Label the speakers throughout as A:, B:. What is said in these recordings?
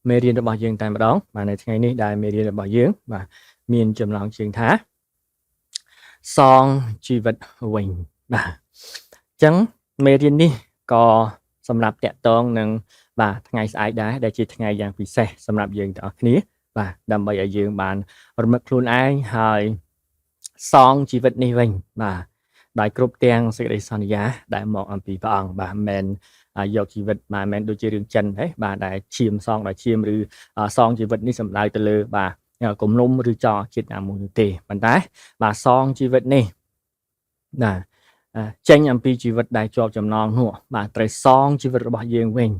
A: មេរៀនរបស់យើងតែម្ដងបាទនៅថ្ងៃនេះដែលមេរៀនរបស់យើងបាទមានចំណងជើងថាសងជីវិតវិញបាទអញ្ចឹងមេរៀននេះក៏សម្រាប់តាក់ទងនឹងបាទថ្ងៃស្អែកដែរដែលជាថ្ងៃយ៉ាងពិសេសសម្រាប់យើងទាំងអស់គ្នាបាទដើម្បីឲ្យយើងបានរំលឹកខ្លួនឯងហើយសងជីវិតនេះវិញបាទដោយគ្រប់ទាំងសេចក្តីសន្យាដែលមកអំពីព្រះអង្គបាទមិនមែនយកជីវិតមិនមែនដូចជារឿងចិនទេបាទដែលឈាមសងដោយឈាមឬសងជីវិតនេះសំដៅទៅលើបាទគំនុំឬចោជាតិណាមួយនោះទេប៉ុន្តែបាទសងជីវិតនេះបាទចេញអំពីជីវិតដែលជាប់ចំណងនោះបាទត្រូវសងជីវិតរបស់យើងវិញ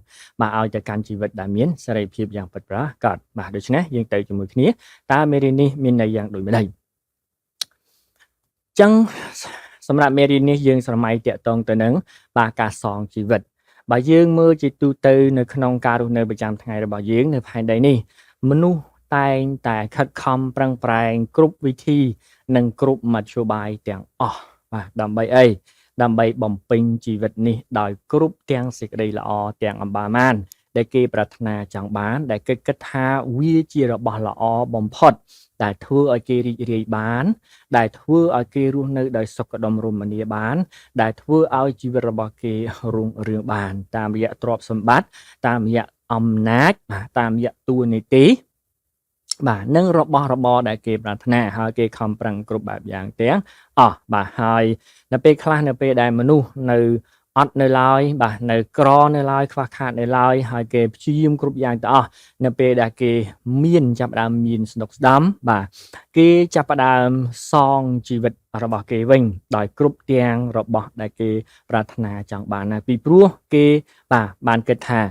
A: បាទឲ្យទៅកាន់ជីវិតដែលមានសេរីភាពយ៉ាងពិតប្រាកដបាទដូច្នេះយើងទៅជាមួយគ្នាតើមេរៀននេះមានន័យយ៉ាងដូចម្ដេចចឹងសម្រាប់មេរៀននេះយើងស្រមៃតាក់ទងទៅនឹងបាទការសងជីវិតបើយើងមើលជាទូទៅនៅក្នុងការរស់នៅប្រចាំថ្ងៃរបស់យើងនៅផែនដីនេះមនុស្សតែងតែខិតខំប្រឹងប្រែងគ្រប់វិធីនិងគ្រប់មធ្យោបាយទាំងអស់បាទដើម្បីអីដើម្បីបំពេញជីវិតនេះដោយគ្រប់ទាំងសេចក្តីល្អទាំងអម្បាលមានដែលគេប្រាថ្នាចង់បានដែលគេគិតថាវាជារបស់ល្អបំផុតដែលធ្វើឲ្យគេរីករាយបានដែលធ្វើឲ្យគេរស់នៅដោយសុខដុមរមនាបានដែលធ្វើឲ្យជីវិតរបស់គេរុងរឿងបានតាមរយៈទ្រព្យសម្បត្តិតាមរយៈអំណាចតាមរយៈតួនាទីបាទនឹងរបស់របរដែលគេប្រាថ្នាហើយគេខំប្រឹងគ្រប់បែបយ៉ាងទាំងអស់បាទហើយនៅពេលខ្លះនៅពេលដែលមនុស្សនៅអត់នៅឡើយបាទនៅក្រនៅឡើយខ្វះខាតនៅឡើយហើយគេព្យាយាមគ្រប់យ៉ាងទាំងអស់នៅពេលដែលគេមានចាប់ផ្ដើមមានស្នុកស្ដាំបាទគេចាប់ផ្ដើមសងជីវិតរបស់គេវិញដោយគ្រប់ទាំងរបស់ដែលគេប្រាថ្នាចង់បានណាពីព្រោះគេបាទបានគិតថា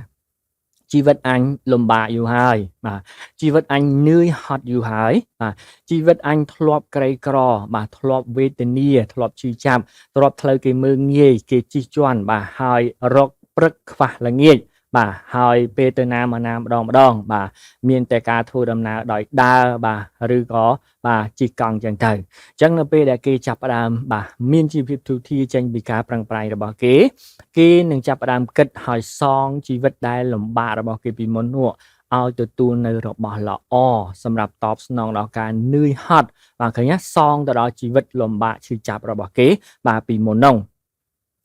A: ជីវិតអញលំបាកយូរហើយបាទជីវិតអញនឿយហត់យូរហើយបាទជីវិតអញធ្លាប់ក្រីក្របាទធ្លាប់វេទនាធ្លាប់ឈឺចាប់ធ្លាប់ផ្លូវគេមើងងាយគេជិះជាន់បាទហើយរកព្រឹកខ្វះល្ងាចបាទហើយពេលទៅណាមកណាម្ដងបាទមានតែការធ្វើដំណើរដោយដើរបាទឬក៏បាទជិះកង់ចឹងទៅអញ្ចឹងនៅពេលដែលគេចាប់ផ្ដើមបាទមានជីវភាពទូធាចេញពីការប្រឹងប្រែងរបស់គេនឹងចាប់ផ្ដើមគិតហើយសងជីវិតដែលលំបាករបស់គេពីមុននោះឲ្យទទួលនៅរបស់ល្អសម្រាប់តបស្នងដល់ការនឿយហត់បាទឃើញណាសងទៅដល់ជីវិតលំបាកឈឺចាប់របស់គេបាទពីមុននោះ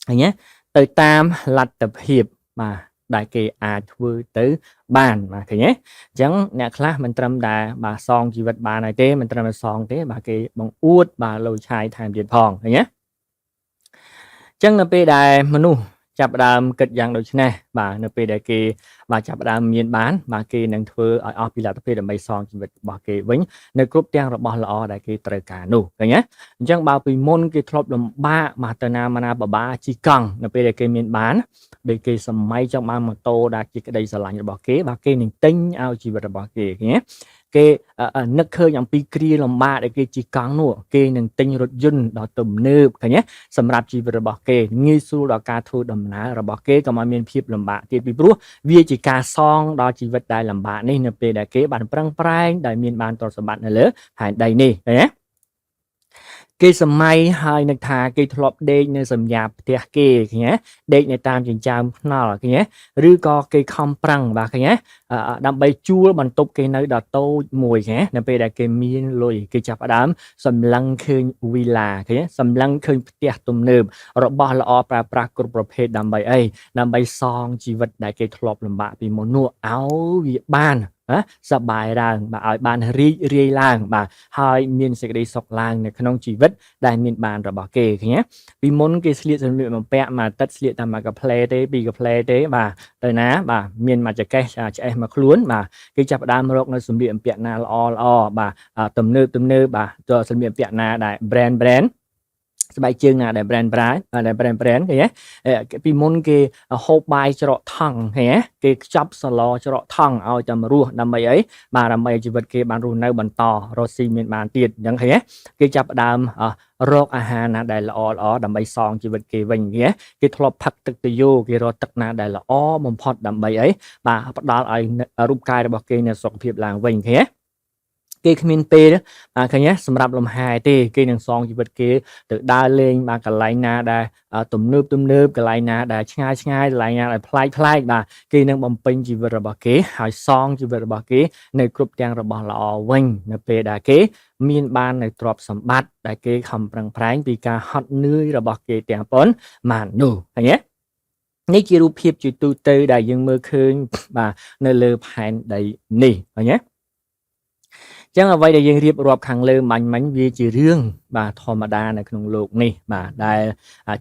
A: ឃើញណាទៅតាមលទ្ធភាពបាទដែលគេអាចធ្វើទៅបានបាទឃើញទេអញ្ចឹងអ្នកខ្លះមិនត្រឹមតែបាទសងជីវិតបានហើយទេមិនត្រឹមតែសងទេបាទគេបង្អួតបាទលោឆាយថែមទៀតផងឃើញទេអញ្ចឹងនៅពេលដែលមនុស្សចាប់ផ្ដើមគិតយ៉ាងដូចនេះបាទនៅពេលដែលគេបាទចាប់ផ្ដើមមានបានបាទគេនឹងធ្វើឲ្យអស់ពីលទ្ធភាពដើម្បីសងជីវិតរបស់គេវិញនៅគ្រប់ទាំងរបស់ល្អដែលគេត្រូវការនោះឃើញទេអញ្ចឹងបើពីមុនគេធ្លាប់លំបាកមកទៅណាមកណាបបាជិះកង់នៅពេលដែលគេមានបានពេលគេសម័យចង់បានម៉ូតូដែលជាក្តីស្រឡាញ់របស់គេបាទគេនឹងទិញឲ្យជីវិតរបស់គេឃើញទេគេនឹកឃើញអំពីគ្រាលំបាកដែលគេជិះកង់នោះគេនឹងទិញរថយន្តដ៏ទំនើបឃើញទេសម្រាប់ជីវិតរបស់គេងាយស្រួលដល់ការធ្វើដំណើររបស់គេក៏មិនមានភាពលំបាកទៀតពីព្រោះវាជាការសងដល់ជីវិតដែលលំបាកនេះនៅពេលដែលគេបានប្រឹងប្រែងដែលមានបានទ្រព្យសម្បត្តិនៅលើផែនដីនេះឃើញទេគេសម័យហើយនឹកថាគេធ្លាប់ដេកនៅសម្ញាផ្ទះគេឃើញទេដេកនៅតាមចិញ្ចើមថ្នល់ឃើញទេឬក៏គេខំប្រឹងបាទឃើញទេដើម្បីជួលបន្ទប់គេនៅដល់តូចមួយឃើញទេនៅពេលដែលគេមានលុយគេចាប់ផ្ដើមសម្លឹងឃើញវីឡាឃើញទេសម្លឹងឃើញផ្ទះទំនើបរបស់ល្អប្រើប្រាស់គ្រប់ប្រភេទដើម្បីអីដើម្បីសងជីវិតដែលគេធ្លាប់លំបាកពីមុននោះឲ្យវាបានសប្បាយឡើងបាទឲ្យបានរីករាយឡើងបាទហើយមានសេចក្តីសុខឡើងនៅក្នុងជីវិតដែលមានបានរបស់គេឃើញទេពីមុនគេស្លៀកសម្លៀកបំពាក់មួយអាទិត្យស្លៀកតែមួយកផ្លែទេពីរកផ្លែទេបាទទៅណាបាទមានមួយចកេះឆ្អេះមួយខ្លួនបាទគេចាប់ផ្ដើមរកនៅសម្លៀកបំពាក់ណាល្អបាទទំនើបបាទទៅសម្លៀកបំពាក់ណាដែល brand ស្បែកជើងណាដែល brand ឃើញទេពីមុនគេហូបបាយច្រកថង់ឃើញទេគេខ្ចប់សឡច្រកថង់ឲ្យតែរស់ដើម្បីអីបាទដើម្បីជីវិតគេបានរស់នៅបន្តរស់ស៊ីមានបានទៀតអញ្ចឹងឃើញទេគេចាប់ផ្ដើមរកអាហារណាដែលល្អដើម្បីសងជីវិតគេវិញគេធ្លាប់ផឹកទឹកទយោគេរកទឹកណាដែលល្អបំផុតដើម្បីអីបាទផ្ដល់ឲ្យរូបកាយរបស់គេនៅសុខភាពឡើងវិញឃើញទេ គេគ្មានពេលឃើញទេសម្រាប់លំហែទេគេនឹងសងជីវិតគេទៅដើរលេងបាទកន្លែងណាដែលទំនើបកន្លែងណាដែលឆ្ងាយកន្លែងណាដែលប្លែកបាទគេនឹងបំពេញជីវិតរបស់គេហើយសងជីវិតរបស់គេនៅគ្រប់ទាំងរបស់ល្អវិញនៅពេលដែលគេមានបាននៅទ្រព្យសម្បត្តិដែលគេខំប្រឹងប្រែងពីការហត់នឿយរបស់គេទាំងប៉ុន្មាននោះឃើញទេនេះជារូបភាពជាទូទៅដែលយើងមើលឃើញបាទនៅលើផែនដីនេះឃើញទេចឹងអ្វីដែលយើងរៀបរាប់ខាងលើមាញ់វាជារឿងបាទធម្មតានៅក្នុងโลกនេះបាទដែល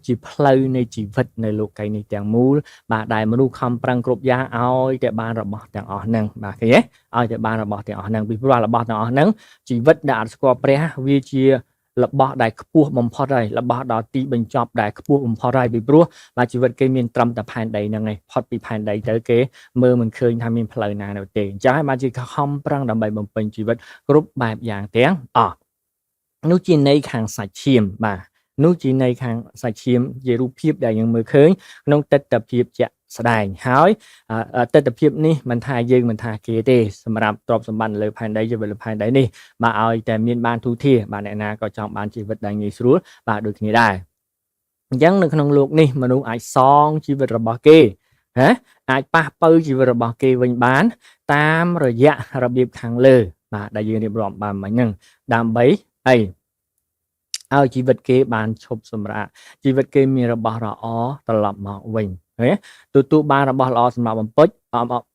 A: ជាផ្លូវនៃជីវិតនៅលោកីនេះទាំងមូលបាទដែលមនុស្សខំប្រឹងគ្រប់យ៉ាងឲ្យតែបានរបស់ទាំងអស់ហ្នឹងបាទឃើញទេឲ្យតែបានរបស់ទាំងអស់ហ្នឹងពីព្រោះរបស់ទាំងអស់ហ្នឹងជីវិតដែលអត់ស្គាល់ព្រះវាជារបស់ដែលខ្ពស់បំផុតហើយរបស់ដល់ទីបញ្ចប់ដែលខ្ពស់បំផុតហើយពីព្រោះបាទជីវិតគេមានត្រឹមតែផែនដីហ្នឹងឯងផុតពីផែនដីទៅគេមើលមិនឃើញថាមានផ្លូវណានៅទេអញ្ចឹងហើយបានជាខំប្រឹងដើម្បីបំពេញជីវិតគ្រប់បែបយ៉ាងទាំងអស់នោះជានៃខាងសាច់ឈាមបាទនោះជានៃខាងសាច់ឈាមជារូបភាពដែលយើងមើលឃើញក្នុងទិដ្ឋភាពជាក់ស្ដែងហើយទិដ្ឋភាពនេះមិនថាយើងមិនថាគេទេសម្រាប់ទ្រព្យសម្បត្តិលើផែនដីជីវិតលើផែនដីនេះបាទឲ្យតែមានបានទូធាបាទអ្នកណាក៏ចង់បានជីវិតដែលងាយស្រួលបាទដូចគ្នាដែរអញ្ចឹងនៅក្នុងโลกនេះមនុស្សអាចសងជីវិតរបស់គេអាចប៉ះប៉ូវជីវិតរបស់គេវិញបានតាមរយៈរបៀបខាងលើបាទដែលយើងរៀបរាប់បានមិញហ្នឹងដើម្បីអីឲ្យជីវិតគេបានឈប់សម្រាកជីវិតគេមានរបស់ល្អត្រឡប់មកវិញទទួលបានរបស់ល្អសម្រាប់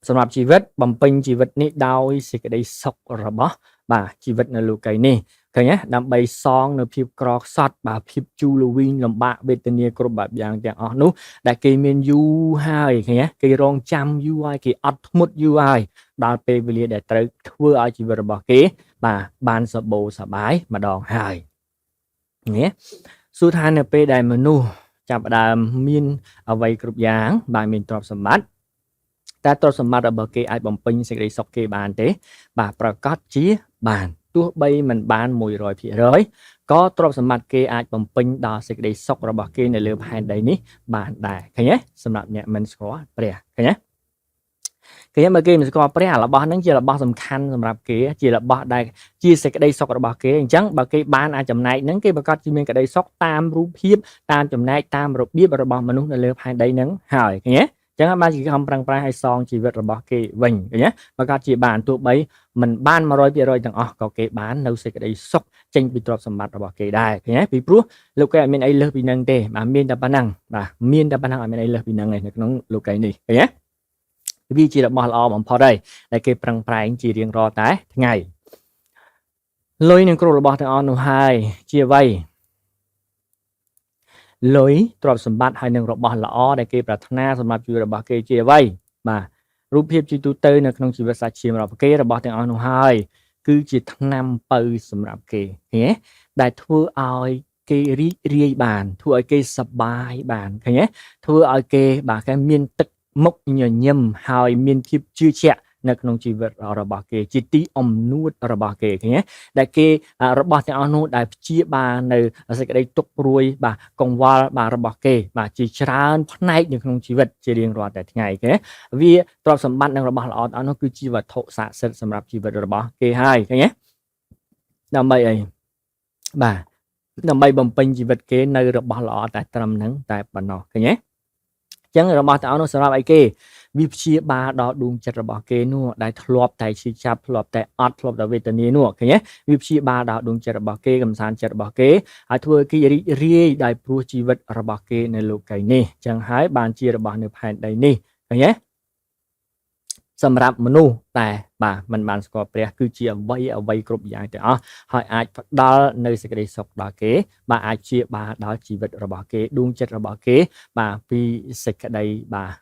A: សម្រាប់ជីវិតបំពេញជីវិតនេះដោយសេចក្តីសុខរបស់បាទជីវិតនៅលោកីនេះឃើញទេដើម្បីសងនៅភាពក្រខ្សត់បាទភាពជូរល្វីងលំបាកវេទនាគ្រប់បែបយ៉ាងទាំងអស់នោះដែលគេមានយូរហើយឃើញទេគេរងចាំយូរហើយគេអត់ធ្មត់យូរហើយដល់ពេលវេលាដែលត្រូវធ្វើឲ្យជីវិតរបស់គេបាទបានសបោសប្បាយម្ដងហើយសួរថានៅពេលដែលមនុស្សចាប់ផ្ដើមមានអ្វីគ្រប់យ៉ាងបាទមានទ្រព្យសម្បត្តិតែទ្រព្យសម្បត្តិរបស់គេអាចបំពេញសេចក្តីសុខគេបានទេបាទប្រកាសជាបានទោះបីមិនបាន 100% ក៏ទ្រព្យសម្បត្តិគេអាចបំពេញដល់សេចក្តីសុខរបស់គេនៅលើផែនដីនេះបានដែរឃើញទេសម្រាប់អ្នកមិនស្គាល់ព្រះឃើញទេគេមកគេមិនស្គាល់ព្រះរបស់ហ្នឹងជារបស់សំខាន់សម្រាប់គេជារបស់ដែលជាសេចក្តីសុខរបស់គេអញ្ចឹងបើគេបានអាចចំណែកហ្នឹងគេប្រកាសជាមានក្តីសុខតាមរូបភាពតាមចំណែកតាមរបៀបរបស់មនុស្សនៅលើផែនដីហ្នឹងហើយឃើញទេអញ្ចឹងបានជាខំប្រឹងប្រែងឲ្យសងជីវិតរបស់គេវិញឃើញទេប្រកាសជាបានទោះបីមិនបាន 100% ទាំងអស់ក៏គេបាននៅសេចក្តីសុខចេញពីទ្រព្យសម្បត្តិរបស់គេដែរឃើញទេពីព្រោះលោកគេអត់មានអីលើសពីហ្នឹងទេបាទមានតែប៉ុណ្ណឹងបាទមានតែប៉ុណ្ណឹងអត់មានអីលើសពីហ្នឹងឯងនៅក្នុងលោកីនេះឃើញទេវាជារបស់ល្អបំផុតហើយដែលគេប្រឹងប្រែងជារៀងរាល់តែថ្ងៃលុយនឹងគ្រូរបស់ទាំងអស់នោះហើយជាអ្វីលុយទ្រព្យសម្បត្តិហើយនឹងរបស់ល្អដែលគេប្រាថ្នាសម្រាប់ជីវិតរបស់គេជាអ្វីបាទរូបភាពជាទូទៅនៅក្នុងជីវិតសាច់ឈាមរបស់គេរបស់ទាំងអស់នោះហើយគឺជាថ្នាំបើសម្រាប់គេឃើញទេដែលធ្វើឲ្យគេរីករាយបានធ្វើឲ្យគេសប្បាយបានឃើញទេធ្វើឲ្យគេបាទគេមានទឹកមុខញញឹមហើយមានភាពជឿជាក់នៅក្នុងជីវិតរបស់គេជាទីអំនួតរបស់គេឃើញទេដែលគេរបស់ទាំងអស់នោះដែលព្យាបាលនៅសេចក្តីទុក្ខព្រួយបាទកង្វល់បាទរបស់គេបាទជាច្រើនផ្នែកនៅក្នុងជីវិតជារៀងរាល់តែថ្ងៃគេវាទ្រព្យសម្បត្តិនិងរបស់ល្អទាំងអស់នោះគឺជាវត្ថុស័ក្តិសិទ្ធិសម្រាប់ជីវិតរបស់គេហើយឃើញទេដើម្បីអីបាទដើម្បីបំពេញជីវិតគេនៅរបស់ល្អតែត្រឹមហ្នឹងតែប៉ុណ្ណោះឃើញទេចឹងរបស់ទាំងអស់នោះសម្រាប់អីគេវាព្យាបាលដល់ដួងចិត្តរបស់គេនោះដែលធ្លាប់តែឈឺចាប់ធ្លាប់តែអត់ធ្លាប់តែវេទនានោះឃើញទេវាព្យាបាលដល់ដួងចិត្តរបស់គេកំសាន្តចិត្តរបស់គេហើយធ្វើឲ្យគេរីករាយដោយព្រោះជីវិតរបស់គេនៅលោកីនេះចឹងហើយបានជារបស់នៅផែនដីនេះឃើញទេសម្រាប់មនុស្សតែបាទมันបានស្គាល់ព្រះគឺជាអ្វីគ្រប់យ៉ាងទាំងអស់ហើយអាចផ្ដល់នៅសេចក្តីសុខដល់គេបាទអាចជាបាលដល់ជីវិតរបស់គេដួងចិត្តរបស់គេបាទពីសេចក្តីបាទ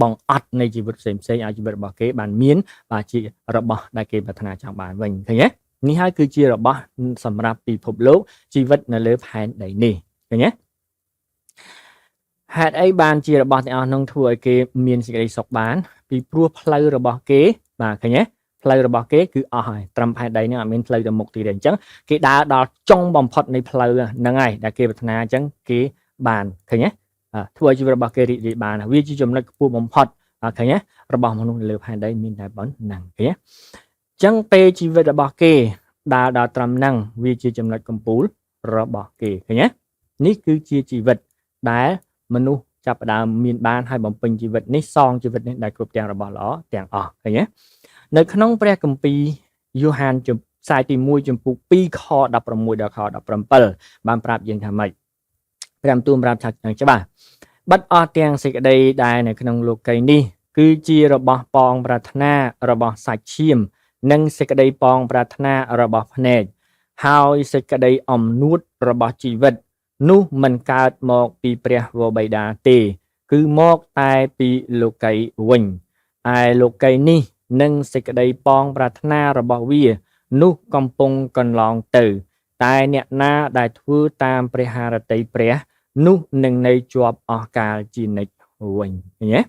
A: បងអត់នៃជីវិតផ្សេងឲ្យជីវិតរបស់គេបានមានបាទជារបស់ដែលគេប្រាថ្នាចង់បានវិញឃើញទេនេះហើយគឺជារបស់សម្រាប់ពិភពលោកជីវិតនៅលើផែនដីនេះឃើញទេហេតុអីបានជារបស់ទាំងអស់នោះធ្វើឲ្យគេមានសេចក្តីសុខបានពីព្រោះផ្លូវរបស់គេបាទឃើញទេផ្លូវរបស់គេគឺអស់ហើយត្រឹមផែនដីនេះអត់មានផ្លូវទៅមុខទៀតទេអញ្ចឹងគេដើរដល់ចុងបំផុតនៃផ្លូវហ្នឹងហើយដែលគេប្រាថ្នាអញ្ចឹងគេបានឃើញទេធ្វើឲ្យជីវិតរបស់គេរីករាយបានវាជាចំណុចខ្ពស់បំផុតឃើញទេរបស់មនុស្សនៅលើផែនដីមានតែប៉ុណ្ណឹងឃើញទេ ចឹងពេលជីវិតរបស់គេដើរដល់ត្រឹមហ្នឹងវាជាចំណុចកំពូលរបស់គេឃើញទេនេះគឺជាជីវិតដែលមនុស្សចាប់ផ្ដើមមានបានហើយបំពេញជីវិតនេះសងជីវិតនេះដែលគ្រប់ទាំងរបស់ល្អទាំងអស់ឃើញទេនៅក្នុងព្រះគម្ពីរយូហានខ្សែទី1ចំពុក2ខ16ដល់ខ17បានប្រាប់យើងថាម៉េចព្រះបន្ទូលប្រាប់ថាច្បាស់បាត់អស់ទាំងសេចក្តីដែលនៅក្នុងលោកីនេះគឺជារបស់ប៉ងប្រាថ្នារបស់សាច់ឈាមនិងសេចក្តីប៉ងប្រាថ្នារបស់ភ្នែកហើយសេចក្តីអំនួតរបស់ជីវិតនោះមិនកើតមកពីព្រះវរបិតាទេគឺមកតែពីលោកីវិញឯលោកីនេះនិងសេចក្តីប៉ងប្រាថ្នារបស់វានោះកំពុងកន្លងទៅតែអ្នកណាដែលធ្វើតាមព្រះハរតីព្រះនោះនឹងនៅជាប់អស់កាលជានិច្ចវិញឃើញទេ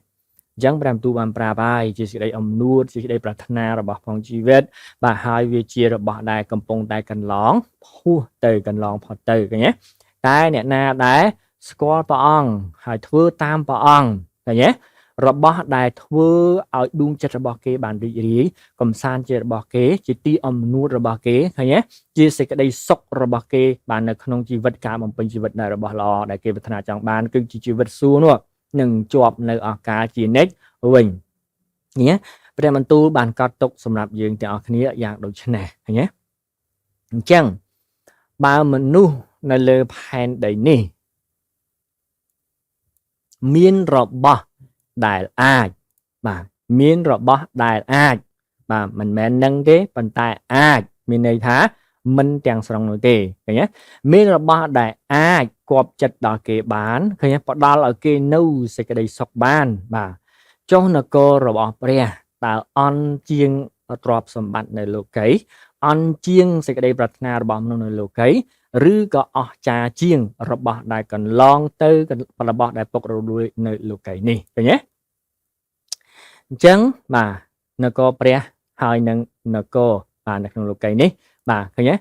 A: អញ្ចឹងព្រះបន្ទូលបានប្រាប់ហើយជាសេចក្តីអំនួតជាសេចក្តីប្រាថ្នារបស់ផងជីវិតបាទហើយវាជារបស់ដែលកំពុងតែកន្លងផុសទៅកន្លងផុតទៅឃើញទេតែអ្នកណាដែលស្គាល់ព្រះអង្គហើយធ្វើតាមព្រះអង្គឃើញទេរបស់ដែលធ្វើឲ្យដួងចិត្តរបស់គេបានរីករាយកំសាន្តចិត្តរបស់គេជាទីអំនួតរបស់គេឃើញទេជាសេចក្តីសុខរបស់គេបាននៅក្នុងជីវិតការបំពេញជីវិតនៃរបស់ល្អដែលគេប្រាថ្នាចង់បានគឺជាជីវិតសួគ៌នោះនឹងជាប់នៅអកាលជានិច្ចវិញនេះព្រះបន្ទូលបានកត់ទុកសម្រាប់យើងទាំងអស់គ្នាយ៉ាងដូចនេះឃើញទេអញ្ចឹងបើមនុស្សនៅលើផែនដីនេះមានរបស់ដែលអាចបាទមានរបស់ដែលអាចបាទមិនមែននឹងទេប៉ុន្តែអាចមានន័យថាមិនទាំងស្រុងនោះទេឃើញទេមានរបស់ដែលអាចគប់ចិត្តដល់គេបានឃើញទេផ្ដល់ឲ្យគេនៅសេចក្តីសុខបានបាទចុះនគររបស់ព្រះតើអន់ជាងទ្រព្យសម្បត្តិនៅលោកីអន់ជាងសេចក្តីប្រាថ្នារបស់មនុស្សនៅលោកីឬក៏អស្ចារ្យជាងរបស់ដែលកន្លងទៅរបស់ដែលពុករលួយនៅលោកីនេះឃើញទេអញ្ចឹងបាទនគរព្រះហើយនឹងនគរបាទនៅក្នុងលោកីនេះបាទឃើញទេ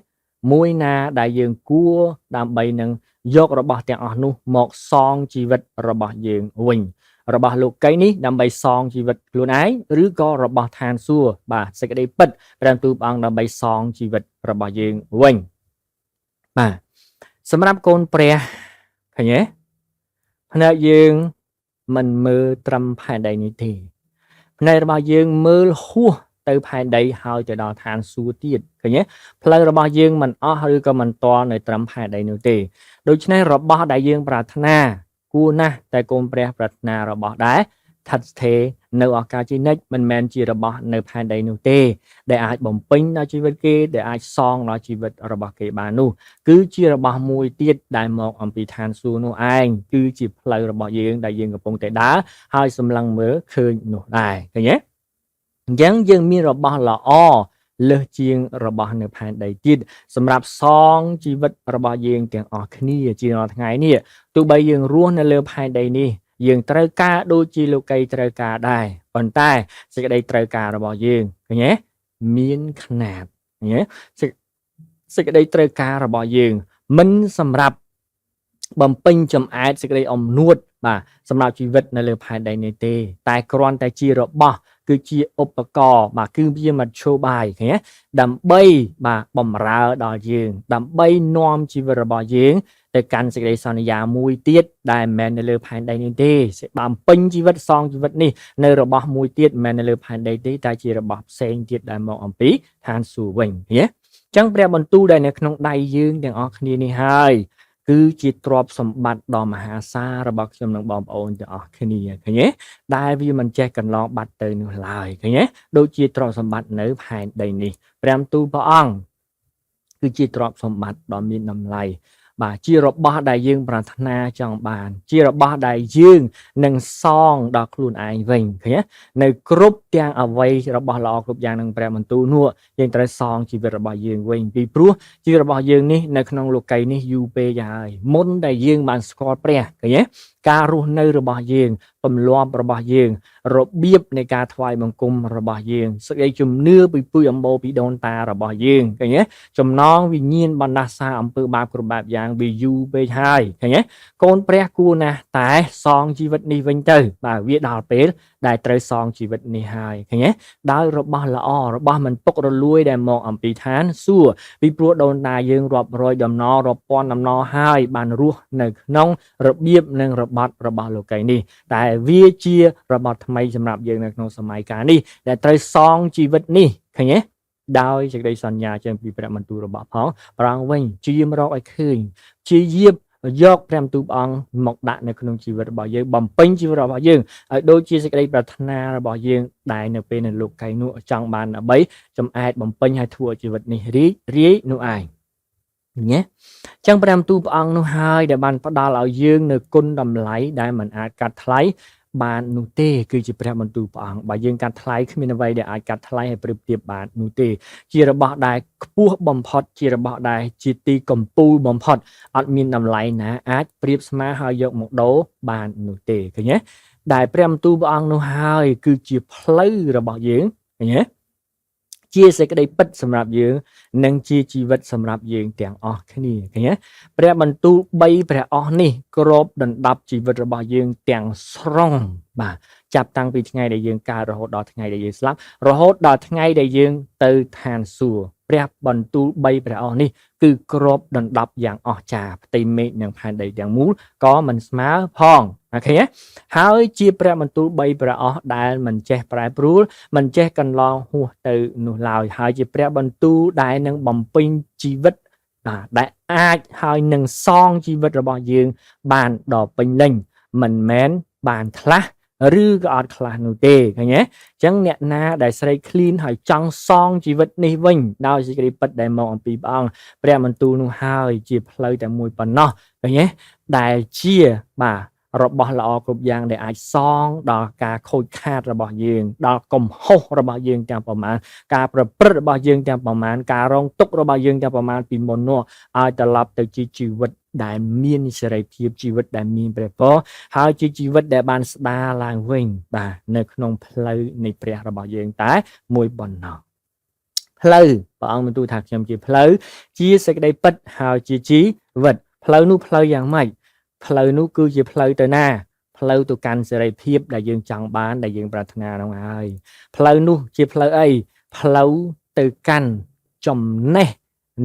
A: មួយណាដែលយើងគួរដើម្បីនឹងយករបស់ទាំងអស់នោះមកសងជីវិតរបស់យើងវិញរបស់លោកីនេះដើម្បីសងជីវិតខ្លួនឯងឬក៏របស់ឋានសួគ៌បាទសេចក្តីពិតព្រះទូលព្រះអង្គដើម្បីសងជីវិតរបស់យើងវិញបាទសម្រាប់កូនព្រះឃើញទេភ្នែកយើងមិនមើលត្រឹមផែនដីនេះទេភ្នែករបស់យើងមើលហួសទៅផែនដីហើយទៅដល់ឋានសួគ៌ទៀតឃើញទេផ្លូវរបស់យើងមិនអស់ឬក៏មិនតល់នៅត្រឹមផែនដីនោះទេដូច្នេះរបស់ដែលយើងប្រាថ្នាគួរណាស់តែកូនព្រះប្រាថ្នារបស់ដែរឋិតស្ថេរនៅឱកាសជានិច្ចមិនមែនជារបស់នៅផែនដីនោះទេដែលអាចបំពេញដល់ជីវិតគេដែលអាចសងដល់ជីវិតរបស់គេបាននោះគឺជារបស់មួយទៀតដែលមកអំពីឋានសួគ៌នោះឯងគឺជាផ្លូវរបស់យើងដែលយើងកំពុងតែដើរហើយសម្លឹងមើលឃើញនោះដែរឃើញទេអញ្ចឹងយើងមានរបស់ល្អលើសជាងរបស់នៅផែនដីទៀតសម្រាប់សងជីវិតរបស់យើងទាំងអស់គ្នាជារាល់ថ្ងៃនេះទោះបីយើងរស់នៅលើផែនដីនេះយើងត្រូវការដូចជាលោកីត្រូវការដែរប៉ុន្តែសេចក្តីត្រូវការរបស់យើងឃើញទេមានຂណាតឃើញទេសេចក្តីត្រូវការរបស់យើងមិនសម្រាប់បំពេញចំអែតសេចក្តីអំនួតបាទសម្រាប់ជីវិតនៅលើផែនដីនេះទេតែគ្រាន់តែជារបស់គឺជាឧបករណ៍បាទគឺវាមធ្យោបាយឃើញទេដើម្បីបាទបំរើដល់យើងដើម្បីនាំជីវិតរបស់យើងទៅកាន់សេចក្តីសន្យាមួយទៀតដែលមិនមែននៅលើផែនដីនេះទេបំពេញជីវិតសងជីវិតនេះនៅរបស់មួយទៀតមិនមែននៅលើផែនដីទេតែជារបស់ផ្សេងទៀតដែលមកអំពីឋានសួគ៌វិញឃើញទេអញ្ចឹងព្រះបន្ទូលដែលនៅក្នុងដៃយើងទាំងអស់គ្នានេះហើយគឺជាទ្រព្យសម្បត្តិដ៏មហាសាលរបស់ខ្ញុំនិងបងប្អូនទាំងអស់គ្នាឃើញទេដែលវាមិនចេះកន្លងបាត់ទៅនោះឡើយឃើញទេដូចជាទ្រព្យសម្បត្តិនៅផែនដីនេះព្រះបន្ទូលព្រះអង្គគឺជាទ្រព្យសម្បត្តិដ៏មានតម្លៃបាទជារបស់ដែលយើងប្រាថ្នាចង់បានជារបស់ដែលយើងនឹងសងដល់ខ្លួនឯងវិញឃើញទេនៅគ្រប់ទាំងអវ័យរបស់ល្អគ្រប់យ៉ាងនឹងព្រះបន្ទូលនោះយើងត្រូវសងជីវិតរបស់យើងវិញពីព្រោះជីវិតរបស់យើងនេះនៅក្នុងលោកីយ៍នេះយូរពេកហើយមុនដែលយើងបានស្គាល់ព្រះឃើញទេការរស់នៅរបស់យើងទម្លាប់របស់យើងរបៀបនៃការថ្វាយបង្គំរបស់យើងសេចក្តីជំនឿពីពុយអម្បូរពីដូនតារបស់យើងឃើញទេចំណងវិញ្ញាណបណ្ដាសាអំពើបាបគ្រប់បែបយ៉ាងវាយូរពេកហើយឃើញទេកូនព្រះគួរណាស់តែសងជីវិតនេះវិញទៅបាទវាដល់ពេល ដែលត្រូវសងជីវិតនេះហើយឃើញទេដោយរបស់ល្អរបស់មិនពុករលួយដែលមកអំពីឋានសួគ៌ពីព្រោះដូនតាយើងរាប់រយដំណររាប់ពាន់ដំណរហើយបានរស់នៅក្នុងរបៀបនិងរបត់របស់លោកីនេះតែវាជារបត់ថ្មីសម្រាប់យើងនៅក្នុងសម័យកាលនេះដែលត្រូវសងជីវិតនេះឃើញទេដោយសេចក្តីសន្យាចេញពីព្រះបន្ទូលរបស់ផងប្រងវិញជាយាមរកឲ្យឃើញជាយាមយកព្រះបន្ទូលព្រះអង្គមកដាក់នៅក្នុងជីវិតរបស់យើងបំពេញជីវិតរបស់យើងឲ្យដូចជាសេចក្តីប្រាថ្នារបស់យើងដែលនៅពេលនៅលោកីនោះចង់បានដើម្បីចំអែតបំពេញឲ្យធ្វើជីវិតនេះរីករាយនោះឯងញ៉េចឹងព្រះបន្ទូលព្រះអង្គនោះហើយដែលបានផ្ដល់ឲ្យយើងនៅគុណតម្លៃដែលមិនអាចកាត់ថ្លៃបាននោះទេគឺជាព្រះបន្ទូលព្រះអង្គបើយើងកាត់ថ្លៃគ្មានអ្វីដែលអាចកាត់ថ្លៃឲ្យប្រៀបធៀបបាននោះទេជារបស់ដែលខ្ពស់បំផុតជារបស់ដែលជាទីកំពូលបំផុតអត់មានតម្លៃណាអាចប្រៀបស្មើហើយយកមកដូរបាននោះទេឃើញទេដែលព្រះបន្ទូលព្រះអង្គនោះហើយគឺជាផ្លូវរបស់យើងឃើញទេជាសេចក្តីពិតសម្រាប់យើងនិងជាជីវិតសម្រាប់យើងទាំងអស់គ្នាឃើញទេព្រះបន្ទូល3ព្រះអស់នេះគ្របដណ្ដប់ជីវិតរបស់យើងទាំងស្រុងបាទចាប់តាំងពីថ្ងៃដែលយើងកើតរហូតដល់ថ្ងៃដែលយើងស្លាប់រហូតដល់ថ្ងៃដែលយើងទៅឋានសួគ៌ព្រះបន្ទូល3ព្រះអស់នេះគឺគ្របដណ្ដប់យ៉ាងអស្ចារ្យផ្ទៃមេឃនិងផែនដីទាំងមូលក៏មិនស្មើផងអូខេហើយជាព្រះបន្ទូល3ព្រះអស់ដែលមិនចេះប្រែប្រួលមិនចេះកន្លងហួសទៅនោះឡើយហើយជាព្រះបន្ទូលដែលនឹងបំពេញជីវិតដែលអាចហើយនឹងសងជីវិតរបស់យើងបានដល់ពេញលេញមិនមែនបានខ្លះឬក៏អត់ខ្លះនោះទេឃើញទេអញ្ចឹងអ្នកណាដែលស្រេកឃ្លានហើយចង់សងជីវិតនេះវិញដោយសេចក្តីពិតដែលមកអំពីព្រះអង្គព្រះបន្ទូលនោះហើយជាផ្លូវតែមួយប៉ុណ្ណោះឃើញទេដែលជាបាទរបស់ល្អគ្រប់យ៉ាងដែលអាចសងដល់ការខូចខាតរបស់យើងដល់កំហុសរបស់យើងទាំងប្រមាណការប្រព្រឹត្តរបស់យើងទាំងប្រមាណការរងទុក្ខរបស់យើងទាំងប្រមាណពីមុននោះឲ្យត្រឡប់ទៅជាជីវិតដែលមានសេរីភាពជីវិតដែលមានព្រះពរហើយជាជីវិតដែលបានស្ដារឡើងវិញបាទនៅក្នុងផ្លូវនៃព្រះរបស់យើងតែមួយប៉ុណ្ណោះផ្លូវព្រះអង្គបានទូលថាខ្ញុំជាផ្លូវជាសេចក្តីពិតហើយជាជីវិតផ្លូវនោះផ្លូវយ៉ាងម៉េចផ្លូវនោះគឺជាផ្លូវទៅណាផ្លូវទៅកាន់សេរីភាពដែលយើងចង់បានដែលយើងប្រាថ្នានោះហើយផ្លូវនោះជាផ្លូវអីផ្លូវទៅកាន់ចំណេះ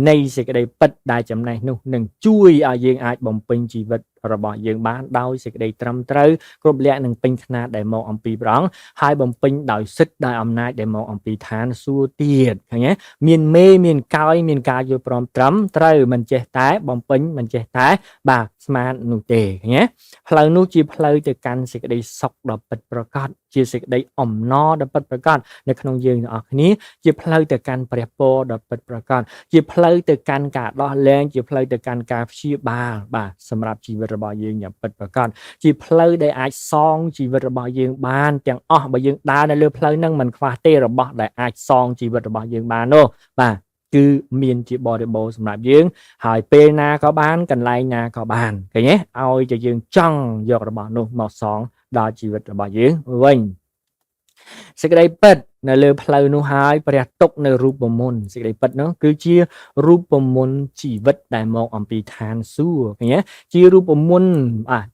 A: នៃសេចក្តីពិតដែលចំណេះនោះនឹងជួយឲ្យយើងអាចបំពេញជីវិតរបស់យើងបានដោយសេចក្តីត្រឹមត្រូវគ្រប់លក្ខនឹងពេញខ្នាតដែលមកអំពីព្រះអង្គហើយបំពេញដោយសិទ្ធិដោយអំណាចដែលមកអំពីឋានសួគ៌ទៀតឃើញទេមានមេមានកោយមានការយល់ព្រមត្រឹមត្រូវមិនចេះតែបំពេញមិនចេះតែបាទស្មាននោះទេឃើញទេផ្លូវនោះជាផ្លូវទៅកាន់សេចក្តីសុខដ៏ពិតប្រាកដជាសេចក្តីអំណរដ៏ពិតប្រាកដនៅក្នុងយើងទាំងអស់គ្នាជាផ្លូវទៅកាន់ព្រះពរដ៏ពិតប្រាកដជាផ្លូវទៅកាន់ការដោះលែងជាផ្លូវទៅកាន់ការព្យាបាលបាទសម្រាប់ជីវិតរបស់យើងយ៉ាងពិតប្រាកដជាផ្លូវដែលអាចសងជីវិតរបស់យើងបានទាំងអស់បើយើងដើរនៅលើផ្លូវហ្នឹងមិនខ្វះទេរបស់ដែលអាចសងជីវិតរបស់យើងបាននោះបាទគឺមានជាបរិបូរណ៍សម្រាប់យើងហើយពេលណាក៏បានកន្លែងណាក៏បានឃើញទេឲ្យតែយើងចង់យករបស់នោះមកសងដល់ជីវិតរបស់យើងវិញសេចក្តីពិតនៅលើផ្លូវនោះហើយព្រះទុកនៅរូបមន្តសេចក្តីពិតនោះគឺជារូបមន្តជីវិតដែលមកអំពីឋានសួគ៌ឃើញទេជារូបមន្ត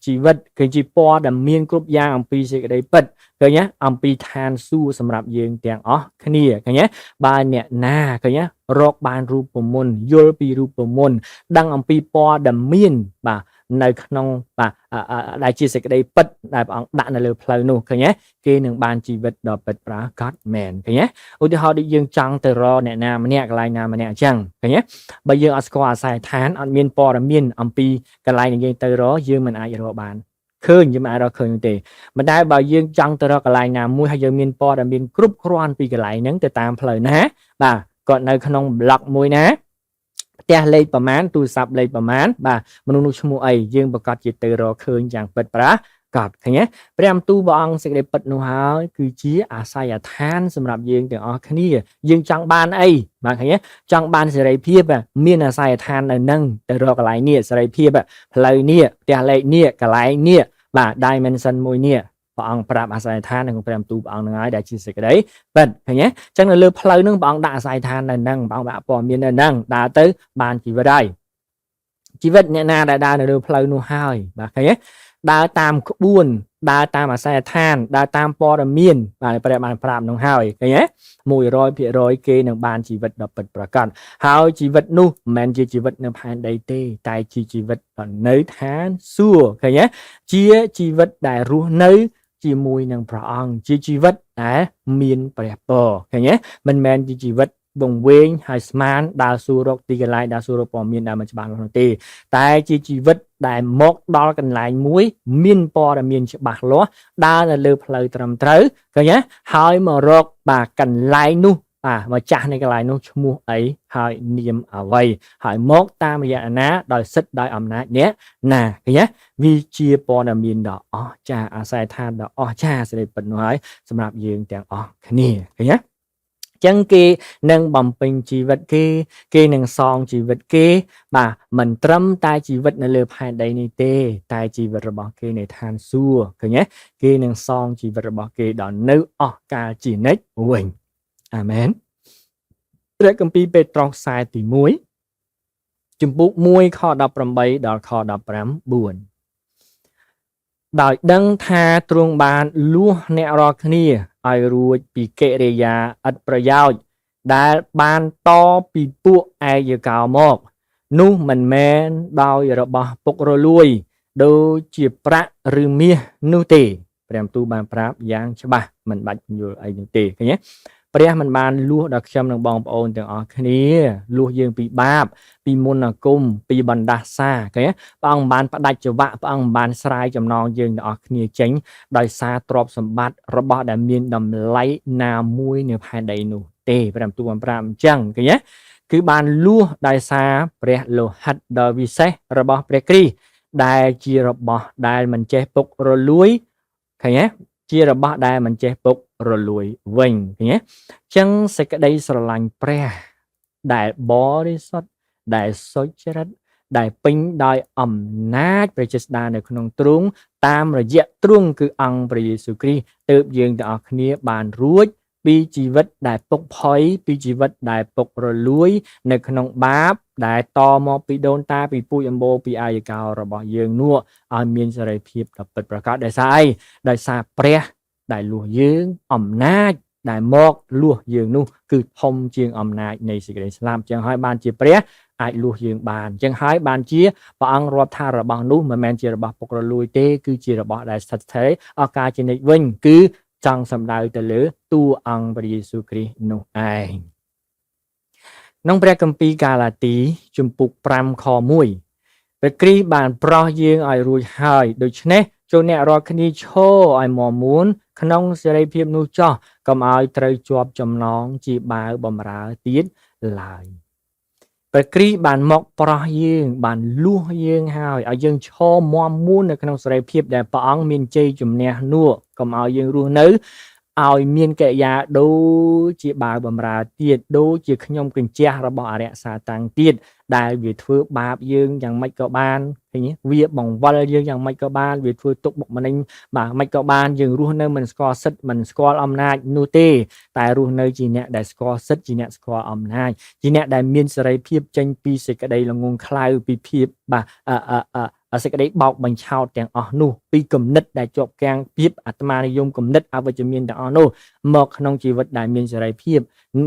A: ជីវិតគឺជាពណ៌ដែលមានគ្រប់យ៉ាងអំពីសេចក្តីពិតឃើញទេអំពីឋានសួគ៌សម្រាប់យើងទាំងអស់គ្នាឃើញទេបើអ្នកណាឃើញទេរកបានរូបមន្តយល់ពីរូបមន្តដឹងអំពីពណ៌ដែលមានបាទនៅក្នុងបាទដែលជាសេចក្តីពិតដែលព្រះអង្គដាក់នៅលើផ្លូវនោះឃើញទេគេនឹងបានជីវិតដ៏ពិតប្រាកដមែនឃើញទេឧទាហរណ៍ដូចយើងចង់ទៅរកអ្នកណាម្នាក់កន្លែងណាម្នាក់អញ្ចឹងឃើញទេបើយើងអត់ស្គាល់អាស័យដ្ឋានអត់មានព័ត៌មានអំពីកន្លែងដែលយើងទៅរកយើងមិនអាចរកបានឃើញយើងមិនអាចរកឃើញទេមិនដែលបើយើងចង់ទៅរកកន្លែងណាមួយហើយយើងមានព័ត៌មានគ្រប់គ្រាន់ពីកន្លែងហ្នឹងទៅតាមផ្លូវណាបាទគាត់នៅក្នុងប្លុកមួយណាផ្ទះលេខប្រមាណទូរស័ព្ទលេខប្រមាណបាទមនុស្សនោះឈ្មោះអីយើងប្រកាសជាទៅរកឃើញយ៉ាងពិតប្រាកដឃើញទេព្រះបន្ទូលព្រះអង្គសេចក្តីពិតនោះហើយគឺជាអាស័យដ្ឋានសម្រាប់យើងទាំងអស់គ្នាយើងចង់បានអីបាទឃើញទេចង់បានសេរីភាពមានអាស័យដ្ឋាននៅនឹងទៅរកកន្លែងនេះសេរីភាពផ្លូវនេះផ្ទះលេខនេះកន្លែងនេះបាទ dimension មួយនេះព្រះអង្គប្រាប់អាស័យដ្ឋានក្នុងព្រះបន្ទូលព្រះអង្គនឹងហើយដែលជាសេចក្តីពិតឃើញទេអញ្ចឹងនៅលើផ្លូវហ្នឹងព្រះអង្គដាក់អាស័យដ្ឋាននៅហ្នឹងព្រះអង្គដាក់ព័ត៌មាននៅហ្នឹងដើរទៅបានជីវិតហើយជីវិតអ្នកណាដែលដើរនៅលើផ្លូវនោះហើយបាទឃើញទេ ដើរតាមក្បួនដើរតាមអាស័យដ្ឋានដើរតាមព័ត៌មានបាទព្រះបានប្រាប់នោះហើយឃើញទេ100%គេនឹងបានជីវិតដ៏ពិតប្រាកដហើយជីវិតនោះមិនមែនជាជីវិតនៅផែនដីទេតែជាជីវិតនៅឋានសួគ៌ឃើញទេជាជីវិតដែលរស់នៅជាមួយនឹងព្រះអង្គជាជីវិតដែលមានព្រះពរឃើញទេមិនមែនជាជីវិតវង្វេងហើយស្មានដើរសួររកទីកន្លែងដើរសួររកព័ត៌មានដែលមិនច្បាស់លាស់នោះទេតែជាជីវិតដែលមកដល់កន្លែងមួយមានព័ត៌មានច្បាស់លាស់ដើរនៅលើផ្លូវត្រឹមត្រូវឃើញទេហើយមករកបាទកន្លែងនោះម្ចាស់នៃកន្លែងនោះឈ្មោះអីហើយនាមអ្វីហើយមកតាមរយៈណាដោយសិទ្ធដោយអំណាចអ្នកណាឃើញទេវាជាព័ត៌មានដ៏អស្ចារ្យអាស័យដ្ឋានដ៏អស្ចារ្យសេរីពិតនោះហើយសម្រាប់យើងទាំងអស់គ្នាឃើញទេចឹងគេនឹងបំពេញជីវិតគេនឹងសងជីវិតគេបាទមិនត្រឹមតែជីវិតនៅលើផែនដីនេះទេតែជីវិតរបស់គេនៅឋានសួគ៌ឃើញទេគេនឹងសងជីវិតរបស់គេដល់នៅអស់កាលជានិច្ចវិញអាមែនព្រះគម្ពីរពេត្រុសខ្សែទី1ជំពូក1ខ18ដល់ខ15ដោយដឹងថាទ្រង់បានលួសអ្នករាល់គ្នាឲ្យរួចពីកិរិយាឥតប្រយោជន៍ដែលបានតពីពួកឯយកោមកនោះមិនមែនដោយរបស់ពុករលួយដូចជាប្រាក់ឬមាសនោះទេព្រះបន្ទូលបានប្រាប់យ៉ាងច្បាស់មិនបាច់យល់អីនោះទេឃើញទេព្រះមិនបានលួសដល់ខ្ញុំនិងបងប្អូនទាំងអស់គ្នាលួសយើងពីបាបពីមន្តអាគមពីបណ្ដាសាឃើញទេព្រះអង្គបានផ្ដាច់ច្រវាក់ព្រះអង្គបានស្រាយចំណងយើងទាំងអស់គ្នាចេញដោយសារទ្រព្យសម្បត្តិរបស់ដែលមានតម្លៃណាមួយនៅផែនដីនោះទេព្រះបន្ទូលបានប្រាប់អញ្ចឹងឃើញទេគឺបានលួសដោយសារព្រះលោហិតដ៏វិសេសរបស់ព្រះគ្រីស្ទដែលជារបស់ដែលមិនចេះពុករលួយឃើញទេជារបស់ដែលមិនចេះពុករលួយវិញឃើញទេចឹងសេចក្តីស្រឡាញ់ព្រះដែលបរិសុទ្ធដែលសុចរិតដែលពេញដោយអំណាចព្រះចេស្តានៅក្នុងទ្រង់តាមរយៈទ្រង់គឺអង្គព្រះយេស៊ូវគ្រីស្ទទើបយើងទាំងអស់គ្នាបានរួចពីជីវិតដែលពុកផុយពីជីវិតដែលពុករលួយនៅក្នុងបាបដែលតមកពីដូនតាពីពូជអម្បូរពីអាយកោរបស់យើងនោះឲ្យមានសេរីភាពដ៏ពិតប្រាកដដោយសារអីដោយសារព្រះដែលលួសយើងអំណាចដែលមកលួសយើងនោះគឺធំជាងអំណាចនៃសេចក្តីស្លាប់ចឹងហើយបានជាព្រះអាចលួសយើងបានចឹងហើយបានជាព្រះអង្គរាប់ថារបស់នោះមិនមែនជារបស់ពុករលួយទេគឺជារបស់ដែលស្ថិតស្ថេរអកាលជានិច្ចវិញគឺចង់សម្ដៅទៅលើតួអង្គព្រះយេស៊ូវគ្រីស្ទនោះឯងក្នុងព្រះគម្ពីរកាឡាទីជំពូក5ខ1ព្រះគ្រីស្ទបានប្រោះយើងឲ្យរួចហើយដូច្នេះចូលអ្នករាល់គ្នាឈរឲ្យមាំមួនក្នុងសេរីភាពនោះចោះកុំឲ្យត្រូវជាប់ចំណងជាបាវបំរើទៀតឡើយព្រះគ្រីស្ទបានមកប្រោះយើងបានលួសយើងហើយឲ្យយើងឈរមាំមួននៅក្នុងសេរីភាពដែលព្រះអង្គមានជ័យជំនះនោះកុំឲ្យយើងរស់នៅឲ្យមានកិរិយាដូចជាបាវបំរើទៀតដូចជាខ្ញុំកញ្ជះរបស់អរិយសាតាំងទៀតដែលវាធ្វើបាបយើងយ៉ាងម៉េចក៏បានឃើញវាបង្វិលយើងយ៉ាងម៉េចក៏បានវាធ្វើទុកបុកម្នេញបាទមិនក៏បានយើងរស់នៅមិនស្គាល់សិទ្ធិមិនស្គាល់អំណាចនោះទេតែរស់នៅជាអ្នកដែលស្គាល់សិទ្ធិជាអ្នកស្គាល់អំណាចជាអ្នកដែលមានសេរីភាពចេញពីសេចក្តីល្ងងខ្លៅពីភាពបាទសេចក្តីបោកបញ្ឆោតទាំងអស់នោះពីគំនិតដែលជាប់គាំងភាពអាត្មានិយមគំនិតអវិជ្ជមានទាំងអស់នោះមកក្នុងជីវិតដែលមានសេរីភាព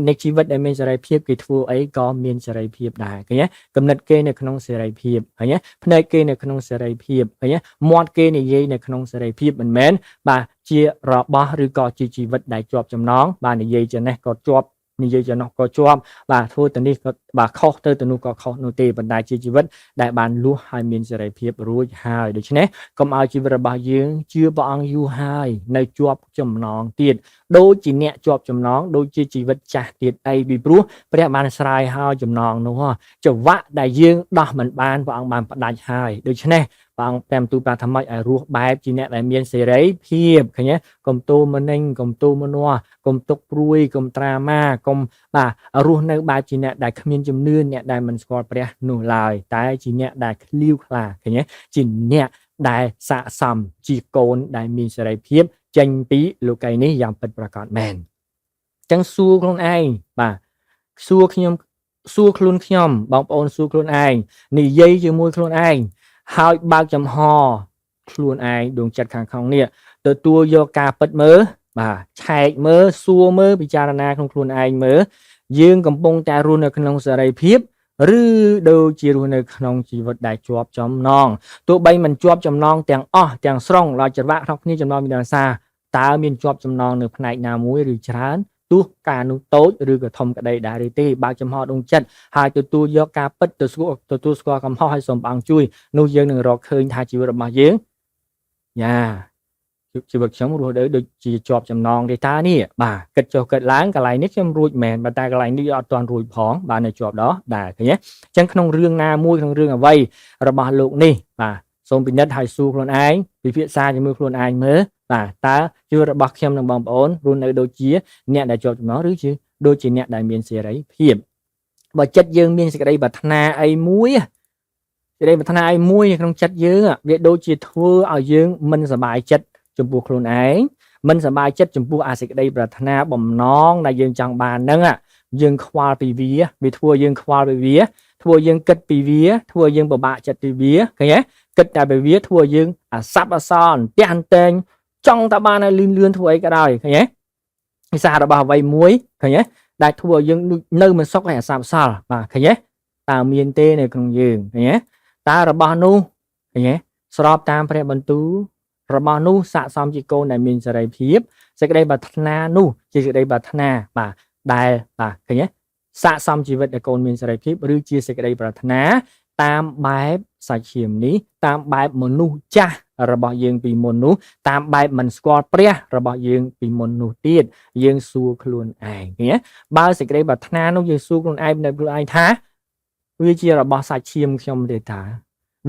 A: នៃជីវិតដែលមានសេរីភាពគេធ្វើអីក៏មានសេរីភាពដែរឃើញទេគំនិតគេនៅក្នុងសេរីភាពឃើញទេភ្នែកគេនៅក្នុងសេរីភាពឃើញទេមាត់គេនិយាយនៅក្នុងសេរីភាពមិនមែនបាទជារបស់ឬក៏ជាជីវិតដែលជាប់ចំណងបាទនិយាយចំណេះក៏ជាប់និយាយចំណោះក៏ជាប់បាទធ្វើទៅនេះក៏បាទខុសទៅនោះក៏ខុសនោះទេប៉ុន្តែជាជីវិតដែលបានលួសហើយមានសេរីភាពរួចហើយដូច្នេះកុំឲ្យជីវិតរបស់យើងជឿព្រះអង្គយូរហើយនៅជាប់ចំណងទៀតដូចជាអ្នកជាប់ចំណងដូចជាជីវិតចាស់ទៀតអីពីព្រោះព្រះបានស្រាយហើយចំណងនោះចង្វាក់ដែលយើងដោះមិនបានព្រះអង្គបានផ្ដាច់ហើយដូច្នេះព្រះអង្គតាមទូលប្រាថ្មិចឲ្យរស់បែបជាអ្នកដែលមានសេរីភាពឃើញទេកុំទូមនិញកុំទូមនួកុំទុកព្រួយកុំត្រាម៉ាកុំបាទរស់នៅបែបជាអ្នកដែលគ្មានជំនឿអ្នកដែលមិនស្គាល់ព្រះនោះឡើយតែជាអ្នកដែលឃ្លាវខ្លាឃើញទេជាអ្នកដែលស័ក្តិសមជាកូនដែលមានសេរីភាពចេញពីលោកីនេះយ៉ាងពិតប្រាកដមែនអញ្ចឹងសួរខ្លួនឯងបាទសួរខ្លួនខ្ញុំបងប្អូនសួរខ្លួនឯងនិយាយជាមួយខ្លួនឯងហើយបើកចំហ ខ្លួនឯងដួងចិត្តខាងក្នុងនេះទទួលយកការពិតមើលបាទឆែកមើលសួរមើលពិចារណាក្នុងខ្លួនឯងមើលយើងកំពុងតែរស់នៅក្នុងសេរីភាពឬដូចជារស់នៅក្នុងជីវិតដែលជាប់ចំណងទោះបីមិនជាប់ចំណងទាំងអស់ទាំងស្រុងដល់ច្រវាក់ក្នុងគ្នាចំណងមានអាសាតើមានជាប់ចំណងនៅផ្នែកណាមួយឬច្រើនទោះការនោះតូចឬក៏ធំក្តីដែរឬទេបើកចំហដួងចិត្តហើយទទួលយកការពិតទទួលស្គាល់កំហុសហើយសូមព្រះអង្គជួយនោះយើងនឹងរកឃើញថាជីវិតរបស់យើងយ៉ាជីវិតខ្ញុំរស់ដូចជាជាប់ចំណងទេតានេះបាទគិតចុះគិតឡើងកន្លែងនេះខ្ញុំរួចមែនបើតែកន្លែងនេះអត់ទាន់រួចផងបាទនៅជាប់ដោះដែរឃើញទេអញ្ចឹងក្នុងរឿងណាមួយក្នុងរឿងអ្វីរបស់លោកនេះបាទសូមពិនិត្យហើយសួរខ្លួនឯងពិភាក្សាជាមួយខ្លួនឯងមើលបាទតើជីវិតរបស់ខ្ញុំនិងបងប្អូនរស់នៅដូចជាអ្នកដែលជាប់ចំណងឬជាដូចជាអ្នកដែលមានសេរីភាពបើចិត្តយើងមានសេចក្តីប្រាថ្នាអីមួយសេចក្តីប្រាថ្នាអីមួយក្នុងចិត្តយើងវាដូចជាធ្វើឲ្យយើងមិនសប្បាយចិត្តចំពោះខ្លួនឯងមិនសប្បាយចិត្តចំពោះអាសេចក្តីប្រាថ្នាបំណងដែលយើងចង់បានហ្នឹងយើងខ្វល់ពីវាធ្វើយើងខ្វល់ពីវាធ្វើយើងគិតពីវាធ្វើយើងពិបាកចិត្តពីវាឃើញទេគិតតែពីវាធ្វើយើងអាស័ព្ទអាសន្នផ្ទះអន្តែងចង់តែបានឲ្យលឿនធ្វើអីក៏ដោយឃើញទេភាសារបស់អ្វីមួយឃើញទេដែលធ្វើយើងនៅមិនសុខហើយអាស័ព្ទអាសន្នបាទឃើញទេតើមានទេនៅក្នុងយើងឃើញទេតើរបស់នោះឃើញទេស្របតាមព្រះបន្ទូលរបស់នោះស័ក្តិសមជាកូនដែលមានសេរីភាពសេចក្តីប្រាថ្នានោះជាសេចក្តីប្រាថ្នាបាទដែលបាទឃើញទេស័ក្តិសមជីវិតដែលកូនមានសេរីភាពឬជាសេចក្តីប្រាថ្នាតាមបែបសាច់ឈាមនេះតាមបែបមនុស្សចាស់របស់យើងពីមុននោះតាមបែបមិនស្គាល់ព្រះរបស់យើងពីមុននោះទៀតយើងសួរខ្លួនឯងឃើញបើសេចក្តីប្រាថ្នានោះយើងសួរខ្លួនឯងនៅខ្លួនឯងថាវាជារបស់សាច់ឈាមខ្ញុំទេតា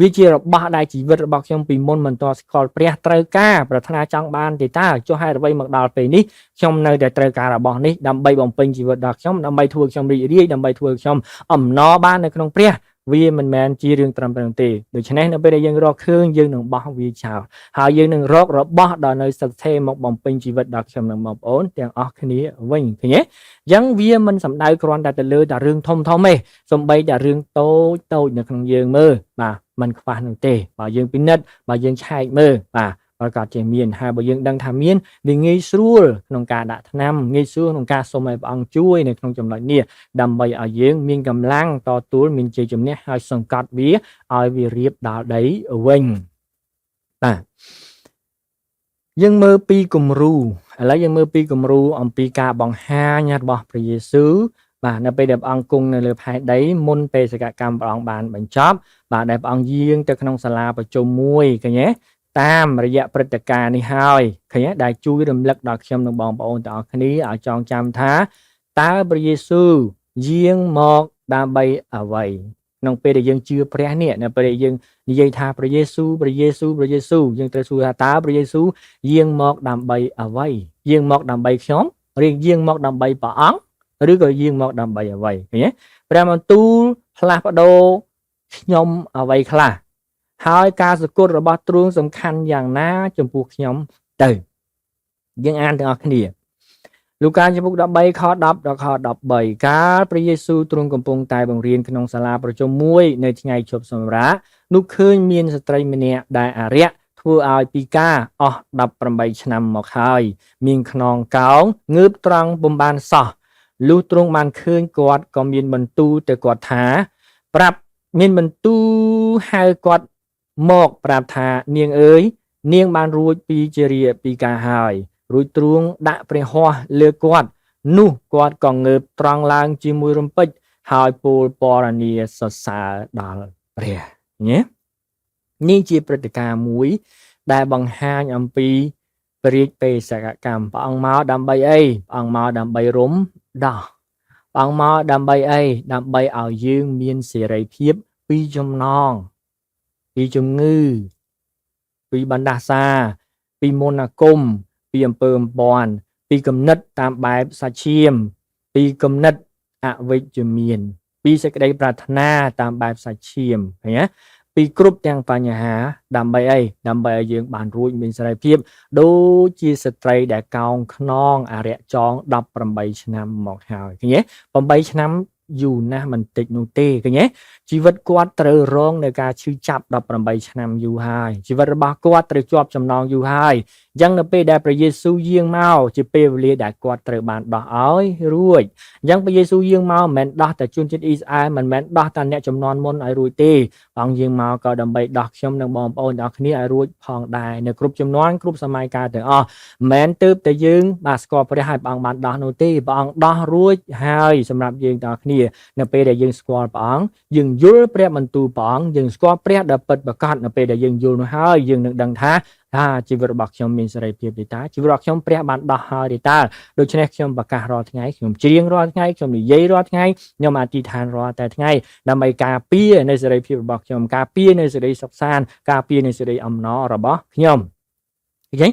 A: វាជារបស់ដែលជីវិតរបស់ខ្ញុំពីមុនមិនតស្គាល់ព្រះត្រូវការប្រាថ្នាចង់បានទេតើចុះហេតុអ្វីមកដល់ពេលនេះខ្ញុំនៅតែត្រូវការរបស់នេះដើម្បីបំពេញជីវិតដល់ខ្ញុំដើម្បីធ្វើខ្ញុំរីករាយដើម្បីធ្វើខ្ញុំអំណរបាននៅក្នុងព្រះវាមិនមែនជារឿងត្រឹមត្រូវទេដូច្នេះនៅពេលដែលយើងរកឃើញយើងនឹងបោះវាចោលហើយយើងនឹងរករបស់ដល់នៅស្ថិតស្ថេរមកបំពេញជីវិតដល់ខ្ញុំនិងបងប្អូនទាំងអស់គ្នាវិញឃើញទេអញ្ចឹងវាមិនសំដៅគ្រាន់តែទៅលើតែរឿងធំធំទេសំបីតែរឿងតូចនៅក្នុងយើងមើលបាទมันខ្វះនោះទេបើយើងពិនិត្យបើយើងឆែកមើលបាទប្រកាសជាមានហើយបើយើងដឹងថាមានវាងាយស្រួលក្នុងការដាក់ថ្នាំងាយស្រួលក្នុងការសូមឲ្យព្រះអង្គជួយនៅក្នុងចំណុចនេះដើម្បីឲ្យយើងមានកម្លាំងតទួលមានជ័យជំនះហើយសង្កត់វាឲ្យវារៀបដល់ដីវិញបាទយើងមើលពីគំរូឥឡូវយើងមើលពីគំរូអំពីការបង្ហាញរបស់ព្រះយេស៊ូវបាទនៅពេលដែលព្រះអង្គគង់នៅលើផែនដីមុនបេសកកម្មព្រះអង្គបានបញ្ចប់បាទដែលព្រះអង្គយាងទៅក្នុងសាលាប្រជុំមួយឃើញទេតាមរយៈព្រឹត្តិការណ៍នេះហើយឃើញទេដែលជួយរំលឹកដល់ខ្ញុំនិងបងប្អូនទាំងអស់គ្នាឲ្យចងចាំថាតើព្រះយេស៊ូវយាងមកដើម្បីអ្វីក្នុងពេលដែលយើងជឿព្រះនេះនៅពេលដែលយើងនិយាយថាព្រះយេស៊ូវយើងត្រូវសួរថាតើព្រះយេស៊ូវយាងមកដើម្បីអ្វីយាងមកដើម្បីខ្ញុំឬយាងមកដើម្បីព្រះអង្គឬក៏យាងមកដើម្បីអ្វីឃើញទេព្រះបន្ទូលផ្លាស់ប្ដូរខ្ញុំអ្វីខ្លះហើយការសគត់របស់ទ្រង់សំខាន់យ៉ាងណាចំពោះខ្ញុំទៅយើងអានទាំងអស់គ្នាលូកាចំពុក13ខ10ដល់ខ13កាលព្រះយេស៊ូវទ្រង់កំពុងតែបង្រៀនក្នុងសាលាប្រជុំមួយនៅថ្ងៃជប់សម្រាកនោះឃើញមានស្ត្រីម្នាក់ដែលអារក្សធ្វើឲ្យពិការអស់18ឆ្នាំមកហើយមានខ្នងកោងងើបត្រង់ពុំបានសោះលុះទ្រង់បានឃើញគាត់ក៏មានបន្ទូលទៅគាត់ថាប្រាប់មានបន្ទូលហៅគាត់មកប្រាប់ថានាងអើយនាងបានរួចពីជារាពិការហើយរួចទ្រង់ដាក់ព្រះហស្ថលើគាត់នោះគាត់ក៏ងើបត្រង់ឡើងជាមួយរំពេចហើយពោលពរនាសរសើរដល់ព្រះនេះជាព្រឹត្តិការណ៍មួយដែលបង្ហាញអំពីព្រះរាជបេសកកម្មព្រះអង្គមកដើម្បីអីព្រះអង្គមកដើម្បីរំដោះព្រះអង្គមកដើម្បីអីដើម្បីឲ្យយើងមានសេរីភាពពីចំណងពីជំងឺពីបណ្ដាសាពីមន្តអាគមពីអំពើអំព័ន្ធពីគំនិតតាមបែបសាច់ឈាមពីគំនិតអវិជ្ជមានពីសេចក្តីប្រាថ្នាតាមបែបសាច់ឈាមឃើញទេពីគ្រប់ទាំងបញ្ហាដើម្បីអីដើម្បីឲ្យយើងបានរួចមានសេរីភាពដូចជាស្ត្រីដែលកោងខ្នងអរិយចង18ឆ្នាំមកហើយឃើញទេ8ឆ្នាំ យូរណាស់មិនតិចនោះទេឃើញទេជីវិតគាត់ត្រូវរងនៅការឈឺចាប់18ឆ្នាំយូរហើយជីវិតរបស់គាត់ត្រូវជាប់ចំណងយូរហើយអញ្ចឹងនៅពេលដែលព្រះយេស៊ូវយាងមកជាពេលវេលាដែលគាត់ត្រូវបានដោះឲ្យរួចអញ្ចឹងព្រះយេស៊ូវយាងមកមិនមែនដោះតែជនជាតិអ៊ីស្រាអែលមិនមែនដោះតែអ្នកចំនួនមុនឲ្យរួចទេព្រះអង្គយាងមកក៏ដើម្បីដោះខ្ញុំនិងបងប្អូនទាំងអស់គ្នាឲ្យរួចផងដែរនៅគ្រប់ចំនួនគ្រប់សម័យកាលទាំងអស់មិនមែនទើបតែយើងបាទស្គាល់ព្រះហើយព្រះអង្គបានដោះនោះទេព្រះអង្គដោះរួចហើយសម្រាប់យើងទាំងអស់គ្នានៅពេលដែលយើងស្គាល់ព្រះអង្គយើងយល់ព្រះបន្ទូលព្រះអង្គយើងស្គាល់ព្រះដ៏ពិតប្រាកដនៅពេលដែលយើងយល់នោះហើយយើងនឹងដឹងថាជីវិតរបស់ខ្ញុំមានសេរីភាពទេតាជីវិតរបស់ខ្ញុំព្រះបានដោះហើយទេតាដូច្នេះខ្ញុំប្រកាសរាល់ថ្ងៃខ្ញុំច្រៀងរាល់ថ្ងៃខ្ញុំនិយាយរាល់ថ្ងៃខ្ញុំអធិដ្ឋានរាល់តែថ្ងៃដើម្បីការពារនៅសេរីភាពរបស់ខ្ញុំការពារនៅសេរីសុខសាន្តការពារនៅសេរីអំណររបស់ខ្ញុំអូខេ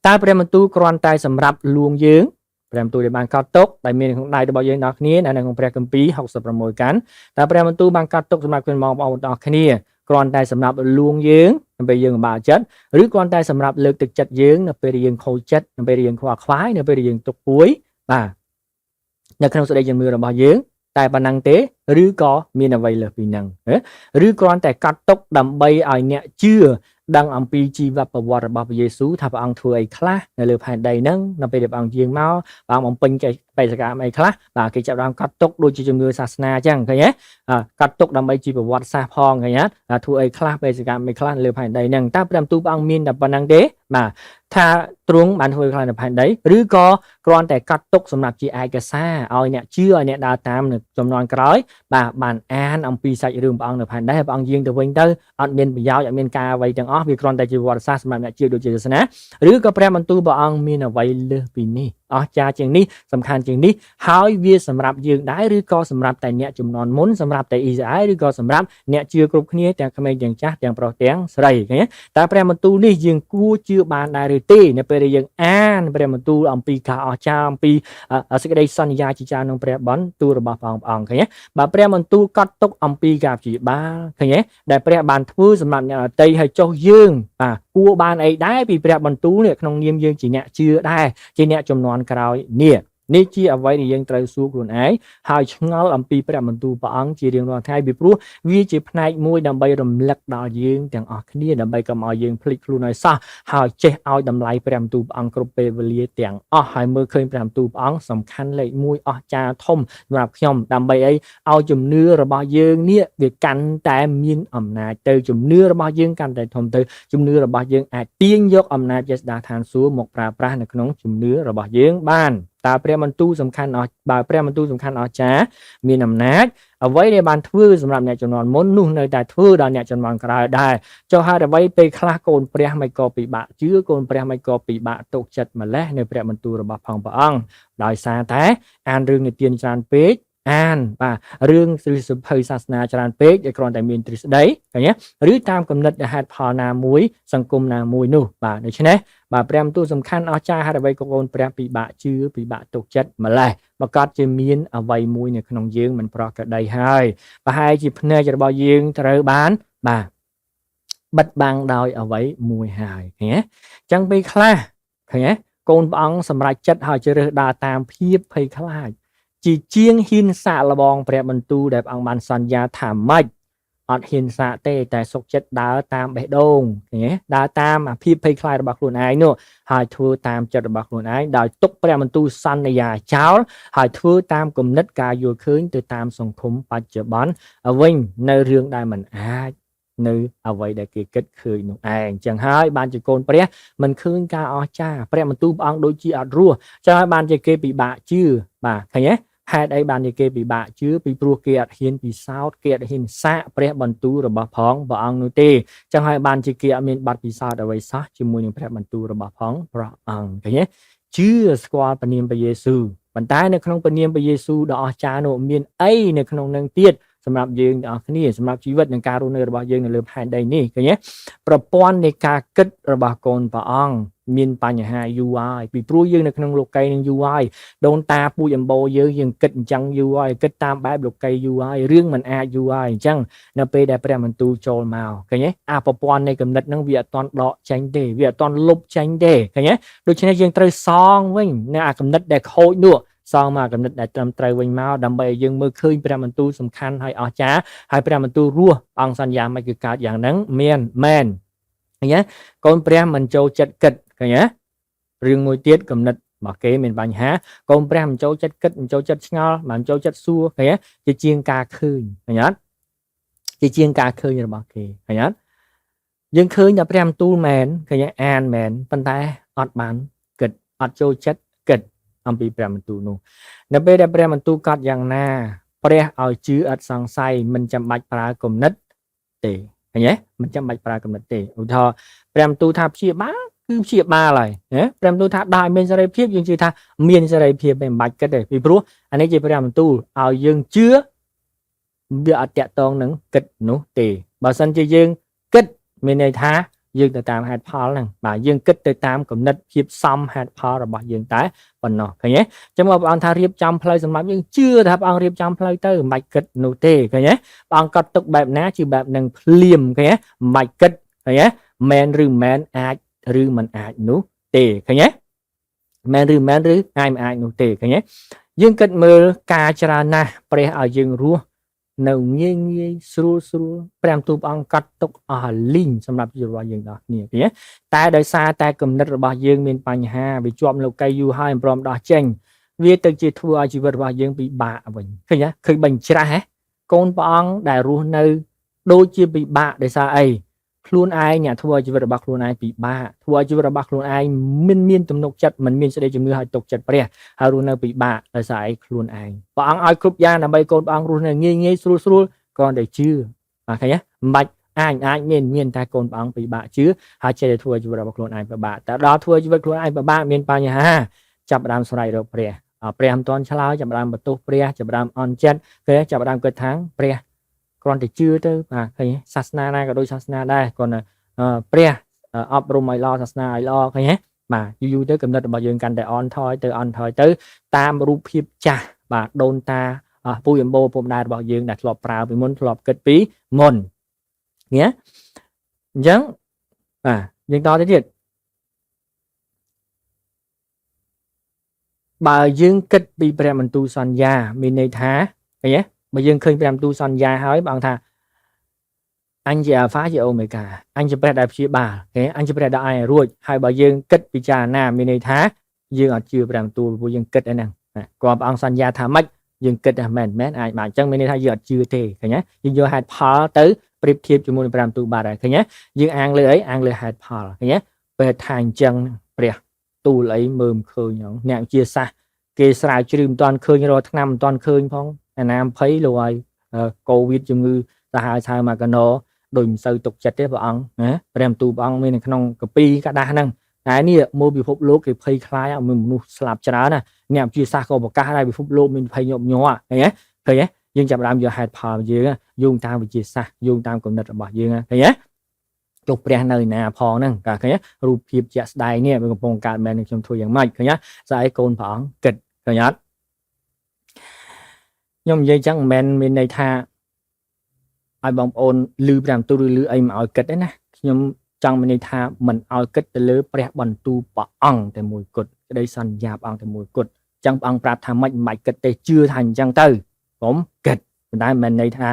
A: តើព្រះបន្ទូលគ្រាន់តែសម្រាប់លួងយើងព្រះបន្ទូលដែលបានកត់ទុកដែលមានក្នុងដៃរបស់យើងដល់គ្នានៅក្នុងព្រះគម្ពីរ66កាន់តើព្រះបន្ទូលបានកត់ទុកសម្រាប់បងប្អូនទាំងអស់គ្នាគ្រាន់តែសម្រាប់លួងយើងដើម្បីយើងបាក់ចិត្តឬគ្រាន់តែសម្រាប់លើកទឹកចិត្តយើងនៅពេលយើងខូចចិត្តនៅពេលយើងខ្វល់ខ្វាយនៅពេលយើងទុក្ខពួយបាទនៅក្នុងសេចក្តីជំនឿរបស់យើងតែប៉ុណ្ណឹងទេឬក៏មានអ្វីលើសពីហ្នឹងឬគ្រាន់តែកាត់ទុកដើម្បីឲ្យអ្នកជឿដឹងអំពីជីវប្រវត្តិរបស់ព្រះយេស៊ូវថាព្រះអង្គធ្វើអីខ្លះនៅលើផែនដីហ្នឹងនៅពេលដែលព្រះអង្គយាងមកព្រះអង្គបំពេញកិច្ចបេសកកម្មអីខ្លះបាទគេចាប់ដើមកាត់ទុកដូចជាជំនឿសាសនាអញ្ចឹងឃើញទេកាត់ទុកដើម្បីជីវប្រវត្តិសាស្ត្រផងឃើញទេធ្វើអីខ្លះបេសកកម្មអីខ្លះលើផែនដីហ្នឹងតើព្រះបន្ទូលព្រះអង្គមានតែប៉ុណ្ណឹងទេបាទថាទ្រង់បានធ្វើខ្លះនៅផែនដីឬក៏គ្រាន់តែកាត់ទុកសម្រាប់ជាឯកសារឲ្យអ្នកជឿឲ្យអ្នកដើរតាមនៅចំនួនក្រោយបាទបានអានអំពីសាច់រឿងព្រះអង្គនៅផែនដីហើយព្រះអង្គយាងទៅវិញទៅអត់មានប្រយោជន៍អត់មានការអ្វីទាំងអស់វាគ្រាន់តែជាវត្តសាស្ត្រសម្រាប់អ្នកជឿដូចជាសាសនាឬក៏ព្រះបន្ទូលព្រះអង្គមានអ្វីលើសពីនេះអស្ចារ្យជាងនេះសំខាន់ជាងនេះហើយវាសម្រាប់យើងដែរឬក៏សម្រាប់តែអ្នកចំនួនមុនសម្រាប់តែអ៊ីស្រាអែលឬក៏សម្រាប់អ្នកជឿគ្រប់គ្នាទាំងក្មេងទាំងចាស់ទាំងប្រុសទាំងស្រីឃើញទេតើព្រះបន្ទូលនេះយើងគួរជឿបានដែរឬទេនៅពេលដែលយើងអានព្រះបន្ទូលអំពីការអស្ចារ្យអំពីសេចក្តីសន្យាជាច្រើនក្នុងព្រះបន្ទូលរបស់ព្រះអង្គឃើញទេបើព្រះបន្ទូលកត់ទុកអំពីការព្យាបាលឃើញទេដែលព្រះបានធ្វើសម្រាប់អ្នកដទៃហើយចុះយើងបាទគួរបានអីដែរពីព្រះបន្ទូលនេះក្នុងនាមយើងជាអ្នកជឿដែរជាអ្នកចំនួនក្រោយនេះជាអ្វីដែលយើងត្រូវសួរខ្លួនឯងហើយឆ្ងល់អំពីព្រះបន្ទូលព្រះអង្គជារៀងរាល់ថ្ងៃពីព្រោះវាជាផ្នែកមួយដើម្បីរំលឹកដល់យើងទាំងអស់គ្នាដើម្បីកុំឲ្យយើងភ្លេចខ្លួនឲ្យសោះហើយចេះឲ្យតម្លៃព្រះបន្ទូលព្រះអង្គគ្រប់ពេលវេលាទាំងអស់ហើយមើលឃើញព្រះបន្ទូលព្រះអង្គសំខាន់លេខ1អស្ចារ្យធំសម្រាប់ខ្ញុំដើម្បីអីឲ្យជំនឿរបស់យើងនេះវាកាន់តែមានអំណាចទៅជំនឿរបស់យើងកាន់តែធំទៅជំនឿរបស់យើងអាចទាញយកអំណាចយេស្តាឋានសួគ៌មកប្រើប្រាស់នៅក្នុងជំនឿរបស់យើងបានតើព្រះបន្ទូលសំខាន់បើព្រះបន្ទូលសំខាន់អស្ចារ្យមានអំណាចអ្វីដែលបានធ្វើសម្រាប់អ្នកជំនាន់មុននោះនៅតែធ្វើដល់អ្នកជំនាន់ក្រោយដែរចុះហេតុអ្វីពេលខ្លះកូនព្រះមិនក៏ពិបាកជឿកូនព្រះមិនក៏ពិបាកទុកចិត្តម្លេះនៅព្រះបន្ទូលរបស់ផងព្រះអង្គដោយសារតែអានរឿងនិទានច្រើនពេកអានបាទរឿងទ្រឹស្ដីសាសនាច្រើនពេកដែលគ្រាន់តែមានទ្រឹស្ដីឃើញទេឬតាមគំនិតហេតុផលណាមួយសង្គមណាមួយនោះបាទដូច្នេះបាទព្រះបន្ទូលសំខាន់អស្ចារ្យហេតុអ្វីកូនព្រះពិបាកជឿពិបាកទុកចិត្តម្លេះប្រកាសជាមានអ្វីមួយនៅក្នុងយើងមិនប្រក្រតីហើយប្រហែលជាភ្នែករបស់យើងត្រូវបានបាទបិទបាំងដោយអ្វីមួយហើយឃើញទេអញ្ចឹងពេលខ្លះឃើញទេកូនព្រះអង្គសម្រេចចិត្តហើយជ្រើសដើរតាមភាពភ័យខ្លាចជាងហ៊ានសាកល្បងព្រះបន្ទូលដែលព្រះអង្គបានសន្យាថាម៉េចអត់ហ៊ានសាកទេតែសុខចិត្តដើរតាមបេះដូងឃើញទេដើរតាមអាភាពភ័យខ្លាចរបស់ខ្លួនឯងនោះហើយធ្វើតាមចិត្តរបស់ខ្លួនឯងដោយទុកព្រះបន្ទូលសន្យាចោលហើយធ្វើតាមគំនិតការយល់ឃើញទៅតាមសង្គមបច្ចុប្បន្នវិញនៅរឿងដែលមិនអាចនៅអ្វីដែលគេគិតឃើញនោះឯងអញ្ចឹងហើយបានជាកូនព្រះមិនឃើញការអស្ចារ្យព្រះបន្ទូលព្រះអង្គដូចជាអត់រស់ចឹងហើយបានជាគេពិបាកជឿបាទឃើញទេហេតុអីបានជាគេពិបាកជឿពីព្រោះគេអត់ហ៊ានពិសោធន៍គេអត់ហ៊ានសាកព្រះបន្ទូលរបស់ផងព្រះអង្គនោះទេចឹងហើយបានជាគេអត់មានបទពិសោធន៍អ្វីសោះជាមួយនឹងព្រះបន្ទូលរបស់ផងព្រះអង្គឃើញទេជឿស្គាល់ព្រះនាមព្រះយេស៊ូវប៉ុន្តែនៅក្នុងព្រះនាមព្រះយេស៊ូវដ៏អស្ចារ្យនោះមានអីនៅក្នុងនឹងទៀតសម្រាប់យើងទាំងអស់គ្នាសម្រាប់ជីវិតនិងការរស់នៅរបស់យើងនៅលើផែនដីនេះឃើញទេប្រព័ន្ធនៃការគិតរបស់កូនព្រះអង្គមានបញ្ហាយូរហើយពីព្រោះយើងនៅក្នុងលោកីនឹងយូរហើយដូនតាពូជអម្បូរយើងគិតអញ្ចឹងយូរហើយគិតតាមបែបលោកីយូរហើយរឿងមិនអាចយូរហើយអញ្ចឹងនៅពេលដែលព្រះបន្ទូលចូលមកឃើញទេអាប្រព័ន្ធនៃគំនិតហ្នឹងវាអត់ទាន់ដកចេញទេវាអត់ទាន់លុបចេញទេឃើញទេដូច្នេះយើងត្រូវសងវិញនៅអាគំនិតដែលខូចនោះ សងមកកំណត់ដែលត្រឹមត្រូវវិញមកដើម្បីឲ្យយើងមើលឃើញព្រះបន្ទូលសំខាន់ហើយអស្ចារ្យហើយព្រះបន្ទូលរស់អង្គសន្យាមិនគឺកើតយ៉ាងហ្នឹងមានមែនឃើញទេកូនព្រះមិនចូលចិត្តគិតឃើញទេរឿងមួយទៀតកំណត់របស់គេមានបញ្ហាកូនព្រះមិនចូលចិត្តគិតមិនចូលចិត្តឆ្ងល់មិនចូលចិត្តសួរឃើញទេជាជាងការឃើញឃើញអត់ជាជាងការឃើញរបស់គេឃើញអត់យើងឃើញតែព្រះបន្ទូលមែនឃើញអានមែនប៉ុន្តែអត់បានគិតអត់ចូលចិត្តគិតអំពីព្រះបន្ទូលនោះនៅពេលដែលព្រះបន្ទូលកត់យ៉ាងណាព្រះឲ្យជឿឥតសង្ស័យមិនចាំបាច់ប្រើគំនិតទេឃើញទេមិនចាំបាច់ប្រើគំនិតទេឧទាហរណ៍ព្រះបន្ទូលថាព្យាបាលគឺព្យាបាលហើយណាព្រះបន្ទូលថាដោយមានសេរីភាពយើងជឿថាមានសេរីភាពមិនបាច់គិតទេពីព្រោះអានេះជាព្រះបន្ទូលឲ្យយើងជឿវាអត់តាក់ទងនឹងគិតនោះទេបើសិនជាយើងគិតមានន័យថាយើងទៅតាមហេតុផលហ្នឹងបាទយើងគិតទៅតាមគំនិតភាពសមហេតុផលរបស់យើងតែប៉ុណ្ណោះឃើញទេចឹងមកព្រះអង្គថារៀបចំផ្លូវសម្រាប់យើងជឿថាព្រះអង្គរៀបចំផ្លូវទៅមិនបាច់គិតនោះទេឃើញទេព្រះអង្គកត់ទុកបែបណាជាបែបនឹងភ្លាមឃើញទេមិនបាច់គិតឃើញទេមែនឬមិនមែនអាចឬមិនអាចនោះទេឃើញទេមែនឬមិនមែនឬអាចមិនអាចនោះទេឃើញទេយើងគិតមើលការច្រើនណាស់ព្រះឲ្យយើងរស់នៅងាយងាយស្រួលស្រួលព្រះបន្ទូលព្រះអង្គកាត់ទុកអស់លីងសម្រាប់ជីវិតរបស់យើងដល់គ្នាឃើញទេតែដោយសារតែគំនិតរបស់យើងមានបញ្ហាវាជាប់លោកីយូរហើយមិនព្រមដោះចេញវាទៅជាធ្វើឲ្យជីវិតរបស់យើងពិបាកវិញឃើញទេឃើញបញ្ច្រាស់ហ៎កូនព្រះអង្គដែលរស់នៅដូចជាពិបាកដោយសារអីខ្លួនឯងអ្នកធ្វើឲ្យជីវិតរបស់ខ្លួនឯងពិបាកធ្វើឲ្យជីវិតរបស់ខ្លួនឯងមិនមានទំនុកចិត្តមិនមានសេចក្តីជំនឿឲ្យទុកចិត្តព្រះហើយរស់នៅពិបាកដោយសារឯខ្លួនឯងព្រះអង្គឲ្យគ្រប់យ៉ាងដើម្បីកូនព្រះអង្គរស់នៅងាយងាយស្រួលស្រួលគ្រាន់តែជឿឃើញទេមិនបាច់អាចមានតែកូនព្រះអង្គពិបាកជឿហើយចេះតែធ្វើជីវិតរបស់ខ្លួនឯងពិបាកតែដល់ធ្វើជីវិតខ្លួនឯងពិបាកមានបញ្ហាចាប់ផ្ដើមស្រែករកព្រះព្រះមិនទាន់ឆ្លើយចាប់ផ្ដើមបន្ទោសព្រះចាប់ផ្ដើមអន់ចិត្តគេចាប់ផ្ដើមគិតថាព្រះគ្រាន់តែជឿទៅបាទឃើញសាសនាណាក៏ដូចសាសនាដែរគ្រាន់តែព្រះអប់រំឲ្យល្អសាសនាឲ្យល្អឃើញទេបាទយូរទៅកំណត់របស់យើងកាន់តែអន់ថយទៅតាមរូបភាពចាស់បាទដូនតាពូយអម្បូរពុំដែររបស់យើងដែលធ្លាប់ប្រើពីមុនធ្លាប់គិតពីមុនញ៉ាអញ្ចឹងបាទយើងតទៅទៀតបើយើងគិតពីព្រះបន្ទូលសន្យាមានន័យថាឃើញទេបើយើងឃើញព្រះបន្ទូលសន្យាហើយបងថាអញជាអាហ្វាជាអូមេហ្កាអញជាព្រះដែលព្យាបាលគេអញជាព្រះដែលឲ្យរួចហើយបើយើងគិតពិចារណាមានន័យថាយើងអត់ជឿព្រះបន្ទូលព្រោះយើងគិតឯហ្នឹងគាត់ព្រះអង្គសន្យាថាម៉េចយើងគិតថាមែនអាចបាទអញ្ចឹងមានន័យថាយើងអត់ជឿទេឃើញទេយើងយកហេតុផលទៅប្រៀបធៀបជាមួយនឹងព្រះបន្ទូលបាទហើយឃើញទេយើងអាងលើអីអាងលើហេតុផលឃើញទេពេលថាអញ្ចឹងព្រះទូលអីមើលមិនឃើញហ្នឹងអ្នកវិទ្យាសាស្ត្រគេស្រាវជ្រាវមិនទាន់ឃើញរាល់ឆ្នាំមិនទាន់ឃើញផងអាណា20លោកហើយកូវីដជំងឺសាហាវឆាវមកកណោដូចមិនសូវទុកចិត្តទេព្រះអង្គណាព្រះបន្ទូលព្រះអង្គមាននៅក្នុងកាពីកដាស់ហ្នឹងតែនេះមកពិភពលោកគេភ័យខ្លាចមានមនុស្សស្លាប់ច្រើនណាអ្នកវិទ្យាសាស្ត្រក៏ប្រកាសដែរពិភពលោកមានភ័យញាប់ញ័រឃើញទេយើងចាប់ផ្ដើមយកហេតុផលយើងយោងតាមវិទ្យាសាស្ត្រយោងតាមគំនិតរបស់យើងឃើញទេចុះព្រះនៅណាផងហ្នឹងឃើញទេរូបភាពជាក់ស្ដែងនេះវាកំពុងកើតមែនខ្ញុំធ្វើយ៉ាងម៉េចឃើញទេស្អីកូនព្រះអង្គគិតឃើញអត់ខ្ញុំនិយាយចឹងមិនមែនមានន័យថាឲ្យបងប្អូនលឺព្រះបន្ទូលឬលឺអីមកឲ្យគិតទេណាខ្ញុំចង់មានន័យថាមិនឲ្យគិតទៅលើព្រះបន្ទូលព្រះអង្គតែមួយគត់ក្តីសន្យាព្រះអង្គតែមួយគត់អញ្ចឹងព្រះអង្គប្រាប់ថាមិនបាច់គិតទេជឿថាអញ្ចឹងទៅខ្ញុំគិតប៉ុន្តែមិនន័យថា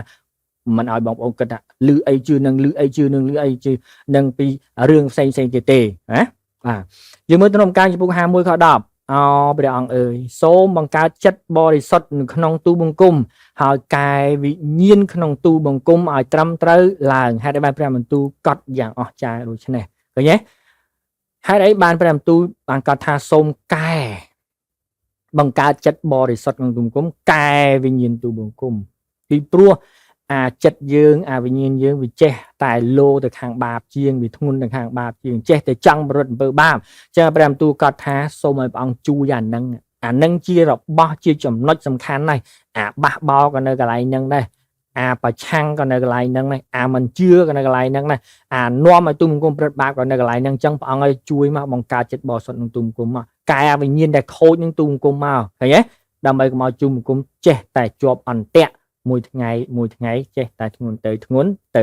A: មិនឲ្យបងប្អូនគិតថាលឺអីជឿនឹងលឺអីជឿនឹងលឺអីជឿនឹងពីរឿងផ្សេងទៀតទេណាបាទយើងមើលទៅក្នុងការចំពុក51ខ10ព្រះអង្គអើយសូមបង្កើតចិត្តបរិសុទ្ធនៅក្នុងទូបង្គំហើយកែវិញ្ញាណក្នុងទូបង្គំឲ្យត្រឹមត្រូវឡើងហេតុអីបានព្រះបន្ទូលកត់យ៉ាងអស្ចារ្យដូច្នេះឃើញទេហេតុអីបានព្រះបន្ទូលបានកត់ថាសូមកែបង្កើតចិត្តបរិសុទ្ធក្នុងទូបង្គំកែវិញ្ញាណទូបង្គំពីព្រោះអាចិត្តយើងអាវិញ្ញាណយើងវាចេះតែលោទៅខាងបាបជាងវាធ្ងន់ទៅខាងបាបជាងចេះតែចង់បរិទ្ធអំពើបាបចឹងព្រះបន្ទូលកត់ថាសូមឲ្យព្រះអង្គជួយអានឹងជារបស់ជាចំណុចសំខាន់ណាស់អាបះបោក៏នៅកន្លែងហ្នឹងដែរអាប្រឆាំងក៏នៅកន្លែងហ្នឹងដែរអាមិនជឿក៏នៅកន្លែងហ្នឹងដែរអានាំឲ្យទូបង្គំប្រព្រឹត្តបាបក៏នៅកន្លែងហ្នឹងចឹងព្រះអង្គឲ្យជួយមកបង្កើតចិត្តបរិសុទ្ធក្នុងទូបង្គំមកកែវិញ្ញាណដែលខូចនឹងទូបង្គំមកឃើញទេដើម្បីកុំឲ្យទូបង្គំចេះតែជាប់អន្ទាក់មួយថ្ងៃចេះតែធ្ងន់ទៅឃើញទេ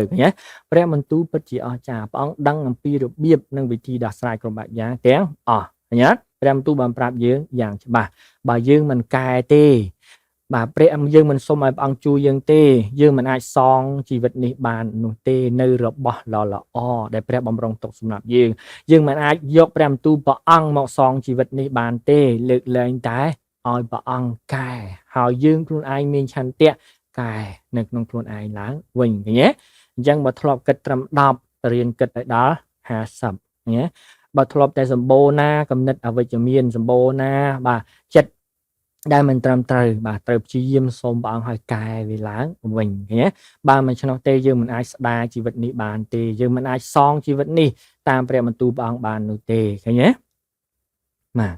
A: ព្រះបន្ទូលពិតជាអស្ចារ្យព្រះអង្គដឹងអំពីរបៀបនិងវិធីដោះស្រាយគ្រប់បែបយ៉ាងទាំងអស់ឃើញ ឃើញអត់ព្រះបន្ទូលបានប្រាប់យើងយ៉ាងច្បាស់បើយើងមិនកែទេបាទព្រះយើងមិនសុំឲ្យព្រះអង្គជួយយើងទេយើងមិនអាចសងជីវិតនេះបាននោះទេនៅរបស់ល្អដែលព្រះបំរុងទុកសម្រាប់យើងមិនអាចយកព្រះបន្ទូលព្រះអង្គមកសងជីវិតនេះបានទេលើកលែងតែឲ្យព្រះអង្គកែហើយយើងខ្លួនឯងមានឆន្ទៈកែនៅក្នុងខ្លួនឯងឡើងវិញឃើញទេអញ្ចឹងបើធ្លាប់គិតត្រឹម10រៀនគិតឲ្យដល់50ណាបើធ្លាប់តែសម្បូរណាកំណត់អវិជ្ជមានសម្បូរណាបាទចិត្តដែលមិនត្រឹមត្រូវបាទត្រូវព្យាយាមសូមព្រះអង្គឲ្យកែវាឡើងវិញឃើញទេបើមិនឆ្នោះទេយើងមិនអាចស្ដារជីវិតនេះបានទេយើងមិនអាចសងជីវិតនេះតាមព្រះបន្ទូលព្រះអង្គបាននោះទេឃើញទេបាទ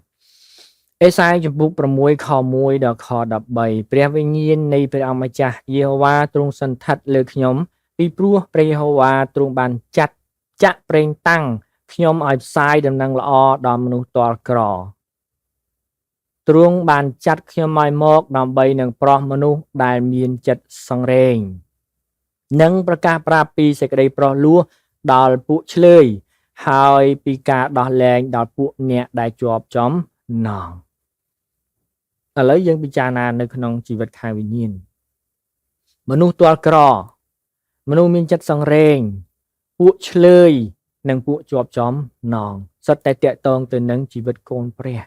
A: អេសាយចំពុក6ខ1ដល់ខ13ព្រះវិញ្ញាណនៃព្រះអង្គម្ចាស់យេហូវ៉ាទ្រង់សន្ធិដ្ឋលើខ្ញុំពីព្រោះព្រះយេហូវ៉ាទ្រង់បានចាក់ប្រេងតាំងខ្ញុំឲ្យផ្សាយដំណឹងល្អដល់មនុស្សទាល់ក្រទ្រង់បានចាត់ខ្ញុំឲ្យមកដើម្បីនឹងប្រោះមនុស្សដែលមានចិត្តសង្រេងនិងប្រកាសប្រាប់ពីសេចក្តីប្រោះលោះដល់ពួកឆ្លើយហើយពីការដោះលែងដល់ពួកអ្នកដែលជាប់ចំណងឥឡូវយើងពិចារណានៅក្នុងជីវិតខាងវិញ្ញាណមនុស្សទាល់ក្រមនុស្សមានចិត្តសង្រេងពួកឆ្លើយនិងពួកជាប់ចំណងសុទ្ធតែតកតងទៅនឹងជីវិតកូនព្រះ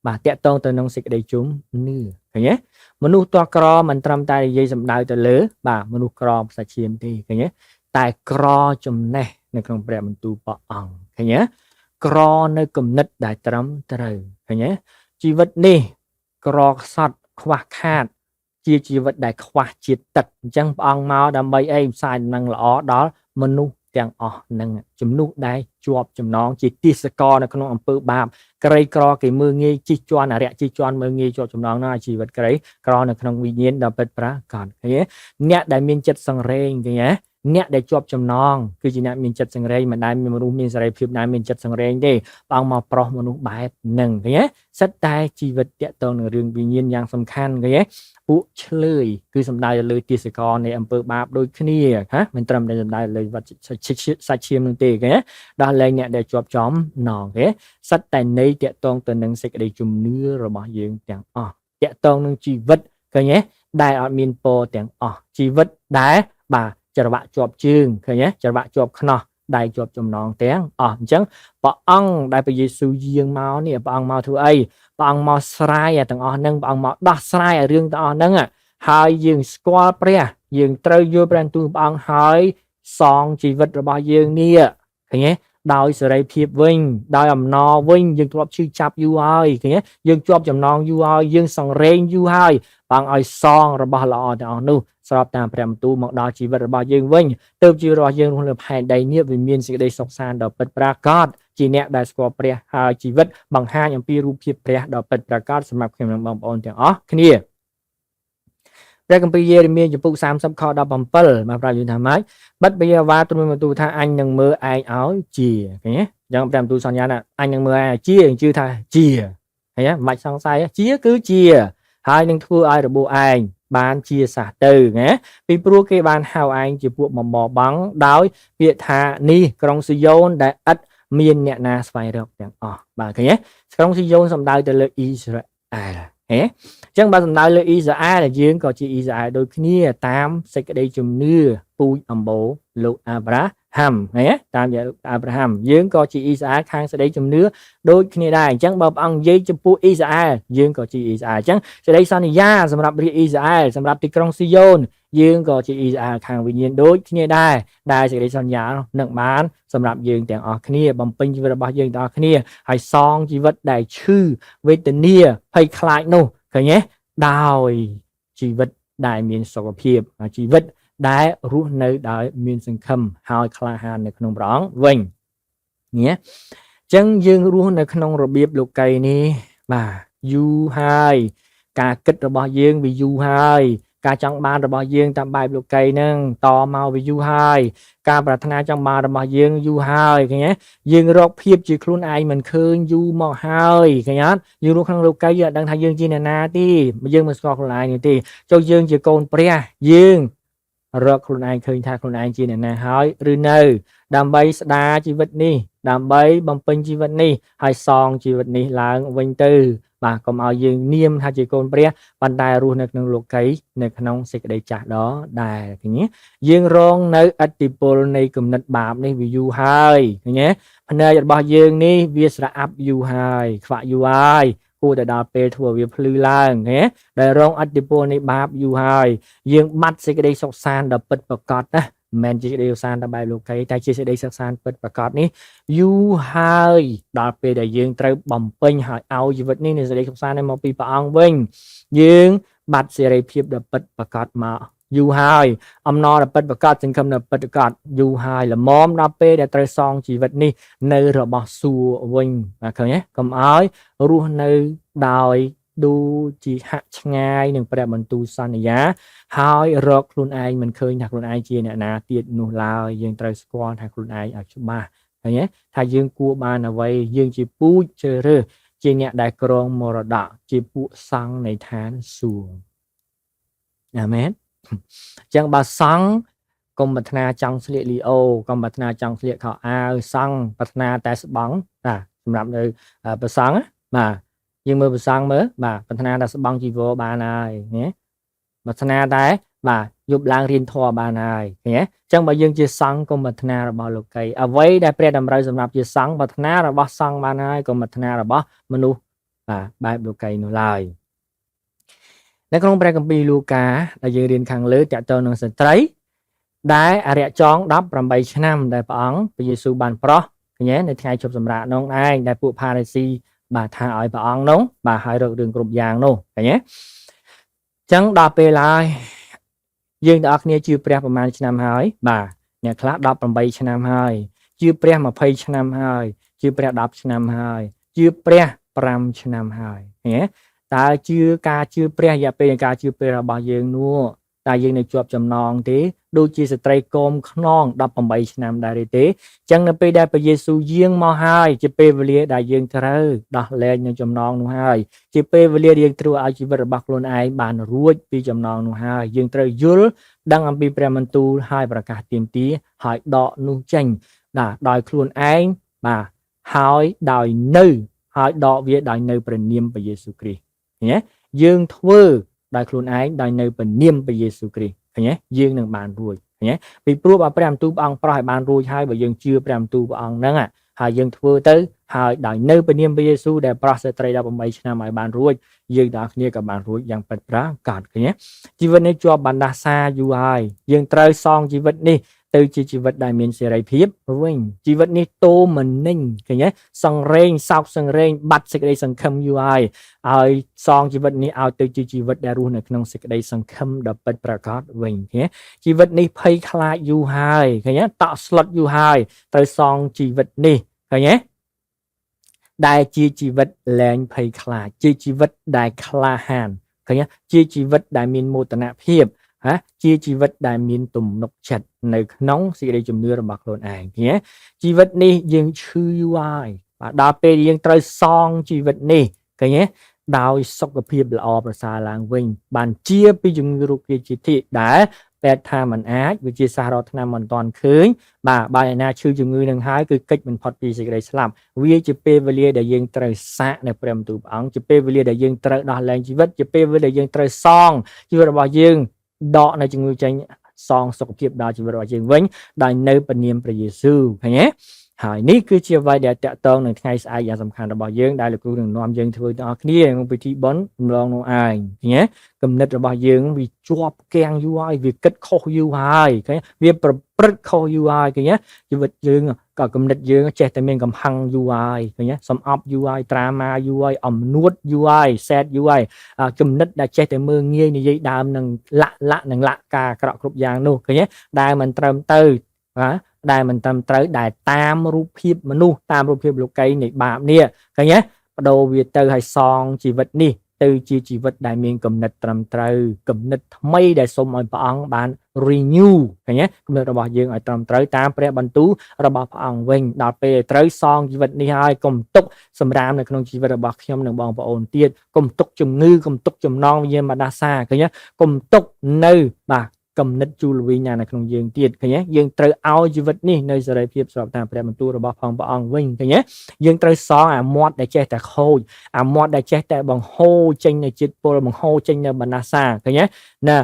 A: បាទតកតងទៅនឹងសេចក្តីជុំនឿឃើញទេមនុស្សទាល់ក្រមិនត្រឹមតែនិយាយសម្ដៅទៅលើបាទមនុស្សក្រផ្សាច់ឈាមទេឃើញទេតែក្រចំណេះនៅក្នុងព្រះបន្ទូលព្រះអង្គឃើញទេក្រនៅគំនិតដែលត្រឹមត្រូវឃើញទេជីវិតនេះក្រខ្សត់ខ្វះខាតជាជីវិតដែលខ្វះជាតិទឹកអញ្ចឹងព្រះអង្គមកដើម្បីអីផ្សាយដំណឹងល្អដល់មនុស្សទាំងអស់នឹងជំនួសដែលជាប់ចំណងជាទាសករនៅក្នុងអំពើបាបក្រីក្រគេមើងងាយជិះជាន់អរិយជិះជាន់មើងងាយជាប់ចំណងនោះជីវិតក្រីក្រនៅក្នុងវិញ្ញាណដ៏ពិតប្រាកដឃើញទេអ្នកដែលមានចិត្តសង្រេងឃើញទេអ្នកដែលជាប់ចំណងគឺជាអ្នកមានចិត្តសង្រេងមិនដែលមានមនុស្សមានសេរីភាពណាមានចិត្តសង្រេងទេព្រះអង្គមកប្រោះមនុស្សបែបហ្នឹងឃើញទេសិតតែជីវិតតាក់ទងនឹងរឿងវិញ្ញាណយ៉ាងសំខាន់ឃើញទេពួកឆ្លើយគឺសំដៅទៅលើទាសករនៃអំពើបាបដូចគ្នាណាមិនត្រឹមតែសំដៅលើវត្តសាច់ឈាមនឹងទេឃើញទេដោះលែងអ្នកដែលជាប់ចំណងទេសិតតែនៃតាក់ទងទៅនឹងសេចក្តីជំនឿរបស់យើងទាំងអស់តាក់ទងនឹងជីវិតឃើញទេដែលអត់មានពរទាំងអស់ជីវិតដែលបាទច្រវាក់ជាប់ជើងឃើញទេច្រវាក់ជាប់ខ្នោះដៃជាប់ចំណងទាំងអស់អញ្ចឹងព្រះអង្គដែលព្រះយេស៊ូវយាងមកនេះព្រះអង្គមកធ្វើអីព្រះអង្គមកស្រាយទាំងអស់ហ្នឹងព្រះអង្គមកដោះស្រាយឲ្យរឿងទាំងអស់ហ្នឹងហើយយើងស្គាល់ព្រះយើងត្រូវយល់ព្រះបន្ទូលព្រះអង្គហើយសងជីវិតរបស់យើងនេះឃើញទេដោយសេរីភាពវិញដោយអំណរវិញយើងធ្លាប់ឈឺចាប់យូរហើយឃើញទេយើងជាប់ចំណងយូរហើយយើងសង្រេងយូរហើយព្រះអង្គឲ្យសងរបស់ល្អទាំងអស់នោះស្របតាមព្រះបន្ទូលមកដល់ជីវិតរបស់យើងវិញទើបជីវិតរបស់យើងរស់លើផែនដីនេះវាមានសេចក្តីសុខសាន្តដ៏ពិតប្រាកដជាអ្នកដែលស្គាល់ព្រះហើយជីវិតបង្ហាញអំពីរូបភាពព្រះដ៏ពិតប្រាកដសម្រាប់ខ្ញុំនិងបងប្អូនទាំងអស់គ្នាព្រះគម្ពីរយេរេមៀចំពុក30ខ17មកប្រាប់យើងថាម៉េចបិទព្រះយេហូវ៉ាទ្រង់បន្ទូលថាអញនឹងមើលឯងឲ្យជាឃើញទេអញ្ចឹងព្រះបន្ទូលសន្យាថាអញនឹងមើលឯងឲ្យជាជឿថាជាឃើញទេមិនបាច់សង្ស័យជាគឺជាហើយនឹងធ្វើឲ្យរបួសឯងបានជាសះទៅណាពីព្រោះគេបានហៅឯងជាពួកបំបង់ដោយពាក្យថានេះក្រុងស៊ីយ៉ូនដែលឥតមានអ្នកណាស្វែងរកទាំងអស់បាទឃើញទេក្រុងស៊ីយ៉ូនសំដៅទៅលើអ៊ីស្រាអែលអញ្ចឹងបើសំដៅលើអ៊ីស្រាអែលយើងក៏ជាអ៊ីស្រាអែលដូចគ្នាតាមសេចក្តីជំនឿពូជអម្បូរលោកអាប់រ៉ាហាំឃើញទេតាមលោកអាប់រ៉ាហាំយើងក៏ជាអ៊ីស្រាអែលខាងសេចក្តីជំនឿដូចគ្នាដែរអញ្ចឹងបើព្រះអង្គនិយាយចំពោះអ៊ីស្រាអែលយើងក៏ជាអ៊ីស្រាអែលអញ្ចឹងសេចក្តីសន្យាសម្រាប់រាជអ៊ីស្រាអែលសម្រាប់ទីក្រុងស៊ីយ៉ូនយើងក៏ជាអ៊ីស្រាអែលខាងវិញ្ញាណដូចគ្នាដែរដែលសេចក្តីសន្យានឹងបានសម្រាប់យើងទាំងអស់គ្នាបំពេញជីវិតរបស់យើងទាំងអស់គ្នាហើយសងជីវិតដែលឈឺវេទនាភ័យខ្លាចនោះឃើញទេដោយជីវិតដែលមានសុខភាពជីវិតដែលរស់នៅដោយមានសង្ឃឹមហើយក្លាហាននៅក្នុងព្រះអង្គវិញនេះអញ្ចឹងយើងរស់នៅក្នុងរបៀបលោកីនេះបាទយូរហើយការគិតរបស់យើងវាយូរហើយការចង់បានរបស់យើងតាមបែបលោកីហ្នឹងតមកវាយូរហើយការប្រាថ្នាចង់បានរបស់យើងយូរហើយឃើញទេយើងរកភាពជាខ្លួនឯងមិនឃើញយូរមកហើយឃើញអត់យើងរស់ក្នុងលោកីយើងអត់ដឹងថាយើងជាអ្នកណាទេយើងមិនស្គាល់ខ្លួនឯងទេចុះយើងជាកូនព្រះយើងរកខ្លួនឯងឃើញថាខ្លួនឯងជាអ្នកណាហើយឬនៅដើម្បីស្ដារជីវិតនេះ ដើម្បីបំពេញជីវិតនេះហើយសងជីវិតនេះឡើងវិញទៅបាទកុំឲ្យយើងនាមថាជាកូនព្រះប៉ុន្តែរស់នៅក្នុងលោកីនៅក្នុងសេចក្តីចាស់ដ៏ដែរឃើញទេយើងរងនៅឥទ្ធិពលនៃគំនិតបាបនេះវាយូរហើយឃើញទេភ្នែករបស់យើងនេះវាស្រអាប់យូរហើយខ្វាក់យូរហើយគួរតែដល់ពេលធ្វើវាភ្លឺឡើងឃើញដែលរងឥទ្ធិពលនៃបាបយូរហើយយើងបាត់សេចក្តីសុខសាន្តដ៏ពិតប្រាកដណាមិនមែនជាសេចក្តីសុខសាន្តតែបែបលោកីតែជាសេចក្តីសុខសាន្តពិតប្រាកដនេះយូរហើយដល់ពេលដែលយើងត្រូវបំពេញហើយឲ្យជីវិតនេះនៃសេចក្តីសុខសាន្តនេះមកពីព្រះអង្គវិញយើងបាត់សេរីភាពដ៏ពិតប្រាកដមកយូរហើយអំណរដ៏ពិតប្រាកដសង្ឃឹមដ៏ពិតប្រាកដយូរហើយល្មមដល់ពេលដែលត្រូវសងជីវិតនេះនៅរបស់សួគ៌វិញបាទឃើញទេកុំឲ្យរស់នៅដោយដូចជាហាក់ឆ្ងាយនឹងព្រះបន្ទូលសន្យាហើយរកខ្លួនឯងមិនឃើញថាខ្លួនឯងជាអ្នកណាទៀតនោះឡើយយើងត្រូវស្គាល់ថាខ្លួនឯងឲ្យច្បាស់ឃើញទេថាយើងគួរបានអ្វីយើងជាពូជជ្រើសរើសជាអ្នកដែលគ្រងមរតកជាពួកសង្ឃនៃឋានសួគ៌អាមែនអញ្ចឹងបើសង្ឃកុំប្រាថ្នាចង់ស្លៀកលីអូកុំប្រាថ្នាចង់ស្លៀកខោអាវសង្ឃប្រាថ្នាតែស្បង់បាទសម្រាប់នៅប្រសង់បាទយើងមើលប្រសង់មើលបាទប្រាថ្នាតែស្បង់ជីវរបានហើយណាប្រាថ្នាតែបាទយប់ឡើងរៀនធម៌បានហើយឃើញទេអញ្ចឹងបើយើងជាសង្ឃកុំប្រាថ្នារបស់លោកីអ្វីដែលព្រះតម្រូវសម្រាប់ជាសង្ឃប្រាថ្នារបស់សង្ឃបានហើយកុំប្រាថ្នារបស់មនុស្សបាទបែបលោកីនោះឡើយនៅក្នុងព្រះគម្ពីរលូកាដែលយើងរៀនខាងលើតកតទៅនឹងស្ត្រីដែលអរិយចង18ឆ្នាំដែលព្រះអង្គព្រះយេស៊ូវបានប្រោះឃើញទេនៅថ្ងៃជប់សម្រាកនោះឯងដែលពួកផារីស៊ីបាទថាឲ្យព្រះអង្គនោះបាទឲ្យរករឿងគ្រប់យ៉ាងនោះឃើញទេអញ្ចឹងដល់ពេលហើយយើងទាំងអស់គ្នាជឿព្រះប្រហែលឆ្នាំហើយបាទអ្នកខ្លះ18ឆ្នាំហើយជឿព្រះ20ឆ្នាំហើយជឿព្រះ10ឆ្នាំហើយជឿព្រះ5ឆ្នាំហើយឃើញទេតើជឿការជឿព្រះរយៈពេលនៃការជឿព្រះរបស់យើងនោះតើយើងនៅជាប់ចំណងទេដូចជាស្ត្រីកូមខ្នង18ឆ្នាំដែរទេអញ្ចឹងនៅពេលដែលព្រះយេស៊ូវយាងមកហើយជាពេលវេលាដែលយើងត្រូវដោះលែងនៅចំណងនោះហើយជាពេលវេលាដែលយើងត្រូវឲ្យជីវិតរបស់ខ្លួនឯងបានរួចពីចំណងនោះហើយយើងត្រូវយល់ដឹងអំពីព្រះបន្ទូលហើយប្រកាសទាមទារហើយដកនោះចេញដោយខ្លួនឯងបាទហើយដោយនៅហើយដកវាដោយនៅព្រះនាមព្រះយេស៊ូវគ្រីស្ទឃើញទេយើងធ្វើដោយខ្លួនឯងដោយនៅព្រះនាមព្រះយេស៊ូវគ្រីស្ទឃើញទេយើងនឹងបានរួចឃើញទេពីព្រោះបើព្រះបន្ទូលព្រះអង្គប្រោះឲ្យបានរួចហើយបើយើងជឿព្រះបន្ទូលព្រះអង្គហ្នឹងហើយយើងធ្វើទៅហើយដោយនៅព្រះនាមព្រះយេស៊ូវដែលប្រោះស្ត្រី18ឆ្នាំឲ្យបានរួចយើងទាំងគ្នាក៏បានរួចយ៉ាងពិតប្រាកដឃើញទេជីវិតនេះជាប់បណ្ដាសាយូរហើយយើងត្រូវសងជីវិតនេះទៅជាជីវិតដែលមានសេរីភាពវិញជីវិតនេះតូមិននិញឃើញទេសង្រេងសោកសង្រេងបាត់សេចក្តីសង្ឃឹមយូរហើយឲ្យសងជីវិតនេះឲ្យទៅជាជីវិតដែលរស់នៅក្នុងសេចក្តីសង្ឃឹមដ៏ពិតប្រាកដវិញឃើញជីវិតនេះភ័យខ្លាចយូរហើយឃើញតក់ស្លុតយូរហើយត្រូវសងជីវិតនេះឃើញទេដែលជាជីវិតលែងភ័យខ្លាចជាជីវិតដែលក្លាហានឃើញជាជីវិតដែលមានមោទនភាពជាជីវិតដែលមានទំនុកចិត្តនៅក្នុងសេចក្តីជំនឿរបស់ខ្លួនឯងឃើញជីវិតនេះយើងឈឺយូរហើយបាទដល់ពេលយើងត្រូវសងជីវិតនេះឃើញទេដោយសុខភាពល្អប្រសើរឡើងវិញបានជាពីជំងឺរោគរាគជាទីដែលពេទ្យថាมันអាចវិទ្យាសាស្ត្ររកថ្នាំមិនទាន់ឃើញបាទបើឯណាឈឺជំងឺនឹងហើយគឺកិច្ចមិនផុតពីសេចក្តីស្លាប់វាជាពេលវេលាដែលយើងត្រូវសាកនៅព្រះបន្ទូលព្រះអង្គជាពេលវេលាដែលយើងត្រូវដោះលែងជីវិតជាពេលវេលាដែលយើងត្រូវសងជីវិតរបស់យើងដកនៅជំងឺចេញសងសុខភាពដល់ជីវិតរបស់យើងវិញដោយនៅព្រះនាមព្រះយេស៊ូវឃើញទេហើយនេះគឺជាអ្វីដែលតាក់ទងនឹងថ្ងៃស្អែកយ៉ាងសំខាន់របស់យើងដែលលោកគ្រូនឹងនាំយើងធ្វើទាំងអស់គ្នាក្នុងពិធីបុណ្យរំលងនោះឯងឃើញទេគំនិតរបស់យើងវាជាប់គាំងយូរហើយវាគិតខុសយូរហើយឃើញវាប្រព្រឹត្តខុសយូរហើយឃើញទេជីវិតយើងក៏គំនិតយើងចេះតែមានកំហឹងយូរហើយឃើញទេសំអប់យូរហើយត្រាម៉ាយូរហើយអំនួតយូរហើយសែតយូរហើយគំនិតដែលចេះតែមើងងាយនិយាយដើមនឹងលាក់ការអាក្រក់គ្រប់យ៉ាងនោះឃើញទេដែលមិនត្រឹមទៅដែលមិនត្រឹមត្រូវដែលតាមរូបភាពមនុស្សតាមរូបភាពលោកីនៃបាបនេះឃើញទេបដូរវាទៅឲ្យសងជីវិតនេះទៅជាជីវិតដែលមានគំនិតត្រឹមត្រូវគំនិតថ្មីដែលសូមឲ្យព្រះអង្គបាន renew ឃើញទេគំនិតរបស់យើងឲ្យត្រឹមត្រូវតាមព្រះបន្ទូលរបស់ព្រះអង្គវិញដល់ពេលត្រូវសងជីវិតនេះហើយកុំទុកសម្រាមនៅក្នុងជីវិតរបស់ខ្ញុំនិងបងប្អូនទៀតកុំទុកជំងឺកុំទុកចំណងវិញ្ញាណបដាសាឃើញទេកុំទុកនៅបាទ កំណត់ជួលវិញ្ញាណនៅក្នុងយើងទៀតឃើញទេយើងត្រូវឲ្យជីវិតនេះនៅសេរីភាពស្របតាមព្រះបន្ទូលរបស់ផងព្រះអង្គវិញឃើញទេយើងត្រូវសងអាមាត់ដែលចេះតែខូចអាមាត់ដែលចេះតែបង្ហូរចេញនៅជាតិពុលបង្ហូរចេញនៅបណ្ណាសាឃើញទេណា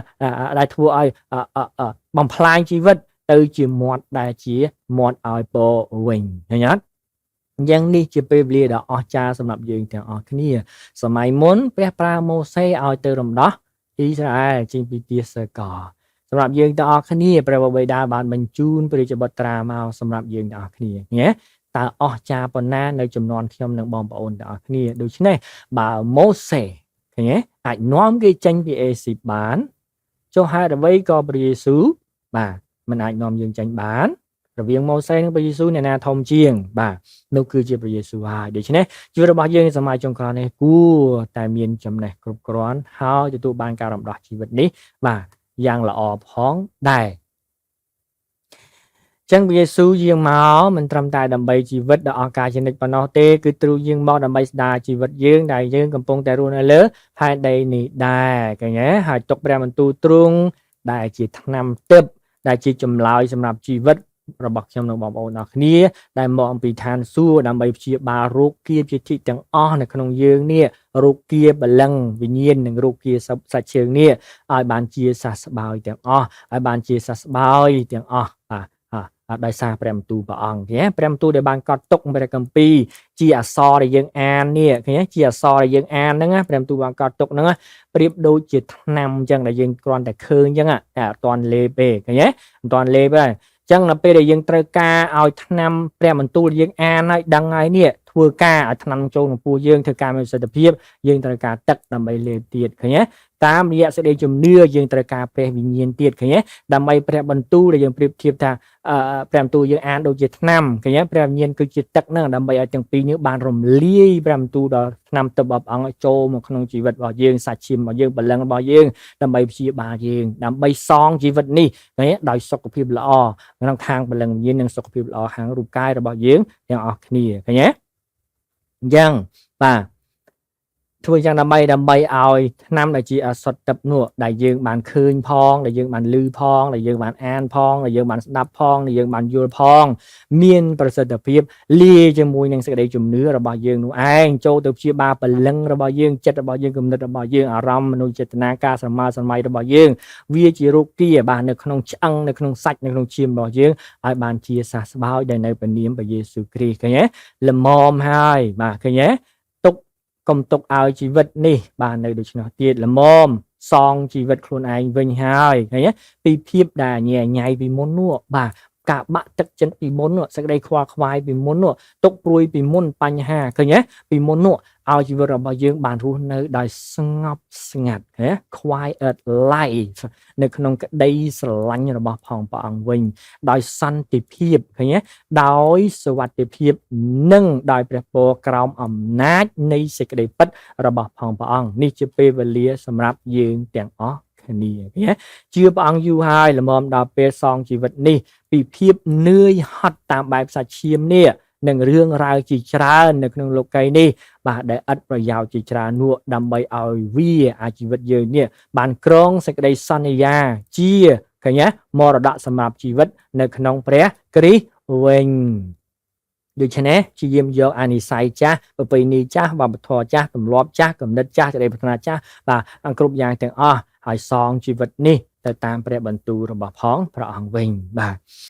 A: ដែលធ្វើឲ្យបំផ្លាញជីវិតទៅជាមាត់ដែលជាមាត់ឲ្យពរវិញឃើញអត់យ៉ាងនេះជាពេលវេលាដ៏អស្ចារ្យសម្រាប់យើងទាំងអស់គ្នាសម័យមុនព្រះប្រើម៉ូសេឲ្យទៅរំដោះអ៊ីស្រាអែលចេញពីទាសកលសម្រាប់យើងទាំងអស់គ្នាព្រះបិតាបានបញ្ជូនព្រះរាជបុត្រាមកសម្រាប់យើងទាំងអស់គ្នាណាតើអស្ចារ្យប៉ុណ្ណានៅចំនួនខ្ញុំនិងបងប្អូនទាំងអស់គ្នាដូច្នេះបើម៉ូសេឃើញទេអាចនាំគេចេញពីអេស៊ីបបានចុះហេតុអ្វីក៏ព្រះយេស៊ូវបាទមិនអាចនាំយើងចេញបានរវាងម៉ូសេនិងព្រះយេស៊ូវអ្នកណាធំជាងបាទនោះគឺជាព្រះយេស៊ូវហើយដូច្នេះជីវិតរបស់យើងសម័យចុងក្រោយនេះគួរតែមានចំណេះគ្រប់គ្រាន់ហើយទទួលបានការរំដោះជីវិតនេះបាទយ៉ាងល្អផងដែរចឹងព្រះយេស៊ូវយាងមកមិនត្រឹមតែដើម្បីជីវិតដ៏អស្ចារ្យជានិច្ចប៉ុណ្ណោះទេគឺទ្រង់យាងមកដើម្បីស្ដារជីវិតយើងដែលយើងកំពុងតែរស់នៅលើផែនដីនេះដែរឃើញទេហើយទុកព្រះបន្ទូលទ្រង់ដែលជាថ្នាំទិព្វដែលជាចម្លើយសម្រាប់ជីវិតរបស់ខ្ញុំនិងបងប្អូនទាំងគ្នាដែលមកអំពីឋានសួគ៌ដើម្បីព្យាបាលរោគគាជាទីទាំងអស់នៅក្នុងយើងនេះរោគគាបលឹងវិញ្ញាណនិងរោគគាសាច់ជើងនេះឲ្យបានជាសះស្បើយទាំងអស់ឲ្យបានជាសះស្បើយទាំងអស់ដោយសារព្រះបន្ទូលព្រះអង្គឃើញព្រះបន្ទូលដែលបានកត់ទុកព្រះគម្ពីរជាអក្សរដែលយើងអាននេះឃើញជាអក្សរដែលយើងអានហ្នឹងព្រះបន្ទូលបានកត់ទុកហ្នឹងប្រៀបដូចជាថ្នាំអញ្ចឹងដែលយើងគ្រាន់តែឃើញអញ្ចឹងតែអត់ទាន់លេបទេឃើញទេអត់ទាន់លេបទេអញ្ចឹងនៅពេលដែលយើងត្រូវការឲ្យថ្នាំព្រះបន្ទូលយើងអានហើយដឹងហើយនេះធ្វើការឲ្យថ្នាំចូលក្នុងពោះយើងធ្វើការមានប្រសិទ្ធភាពយើងត្រូវការទឹកដើម្បីលេបទៀតឃើញទេតាមរយៈសេចក្តីជំនឿយើងត្រូវការព្រះវិញ្ញាណទៀតឃើញទេដើម្បីព្រះបន្ទូលដែលយើងប្រៀបធៀបថាព្រះបន្ទូលយើងអានដូចជាថ្នាំឃើញទេព្រះវិញ្ញាណគឺជាទឹកហ្នឹងដើម្បីឲ្យទាំងពីរនេះបានរំលាយព្រះបន្ទូលដល់ថ្នាំទឹករបស់អង្គឲ្យចូលមកក្នុងជីវិតរបស់យើងសាច់ឈាមរបស់យើងបលឹងរបស់យើងដើម្បីព្យាបាលយើងដើម្បីសងជីវិតនេះឃើញទេដោយសុខភាពល្អក្នុងខាងបលឹងវិញ្ញាណនិងសុខភាពល្អខាងរូបកាយរបស់យើងទាំងអស់គ្នាឃើញទេអញ្ចឹងបាទធ្វើយ៉ាងដើម្បីឲ្យថ្នាំដែលជាអសតទឹកនោះដែលយើងបានឃើញផងដែលយើងបានឮផងដែលយើងបានអានផងដែលយើងបានស្ដាប់ផងដែលយើងបានយល់ផងមានប្រសិទ្ធភាពលាយជាមួយនឹងសេចក្តីជំនឿរបស់យើងនោះឯងចូលទៅព្យាបាលពលឹងរបស់យើងចិត្តរបស់យើងគំនិតរបស់យើងអារម្មណ៍មនោចេតនាការស្រមើស្រមៃរបស់យើងវាជារោគគាបាទនៅក្នុងឆ្អឹងនៅក្នុងសាច់នៅក្នុងឈាមរបស់យើងឲ្យបានជាសះស្បើយដែលនៅព្រះនាមព្រះយេស៊ូវគ្រីស្ទឃើញទេល្មមហើយបាទឃើញទេកុំទុកឲ្យជីវិតនេះបាននៅដូច្នោះទៀតល្មមសងជីវិតខ្លួនឯងវិញហើយឃើញទេពីភាពដែលញ៉ែញ៉ៃពីមុននោះបាទការបាក់ទឹកចិត្តពីមុននោះសេចក្តីខ្វល់ខ្វាយពីមុននោះទុកព្រួយពីមុនបញ្ហាឃើញទេពីមុននោះឲ្យជីវិតរបស់យើងបានរស់នៅដោយស្ងប់ស្ងាត់ណា quiet life នៅក្នុងក្តីស្រឡាញ់របស់ផងព្រះអង្គវិញដោយសន្តិភាពឃើញទេដោយសុវត្ថិភាពនិងដោយព្រះពរក្រោមអំណាចនៃសេចក្តីពិតរបស់ផងព្រះអង្គនេះជាពេលវេលាសម្រាប់យើងទាំងអស់គ្នាជឿព្រះអង្គយូរហើយល្មមដល់ពេលសងជីវិតនេះពីភាពនឿយហត់តាមបែបសាច់ឈាមនេះនឹងរឿងរ៉ាវជាច្រើននៅក្នុងលោកីយ៍នេះបាទដែលឥតប្រយោជន៍ជាច្រើននោះដើម្បីឲ្យវាអាជីវិតយើងនេះបានក្រងសេចក្តីសន្យាជាឃើញទេមរតកសម្រាប់ជីវិតនៅក្នុងព្រះគ្រីស្ទវិញដូច្នេះជាយាមយកអានិស័យចាស់ប្រពៃណីចាស់វប្បធម៌ចាស់ទម្លាប់ចាស់គំនិតចាស់ចរិយាប្រាថ្នាចាស់បាទគ្រប់យ៉ាងទាំងអស់ហើយសងជីវិតនេះទៅតាមព្រះបន្ទូលរបស់ផងព្រះអង្គវិញបាទ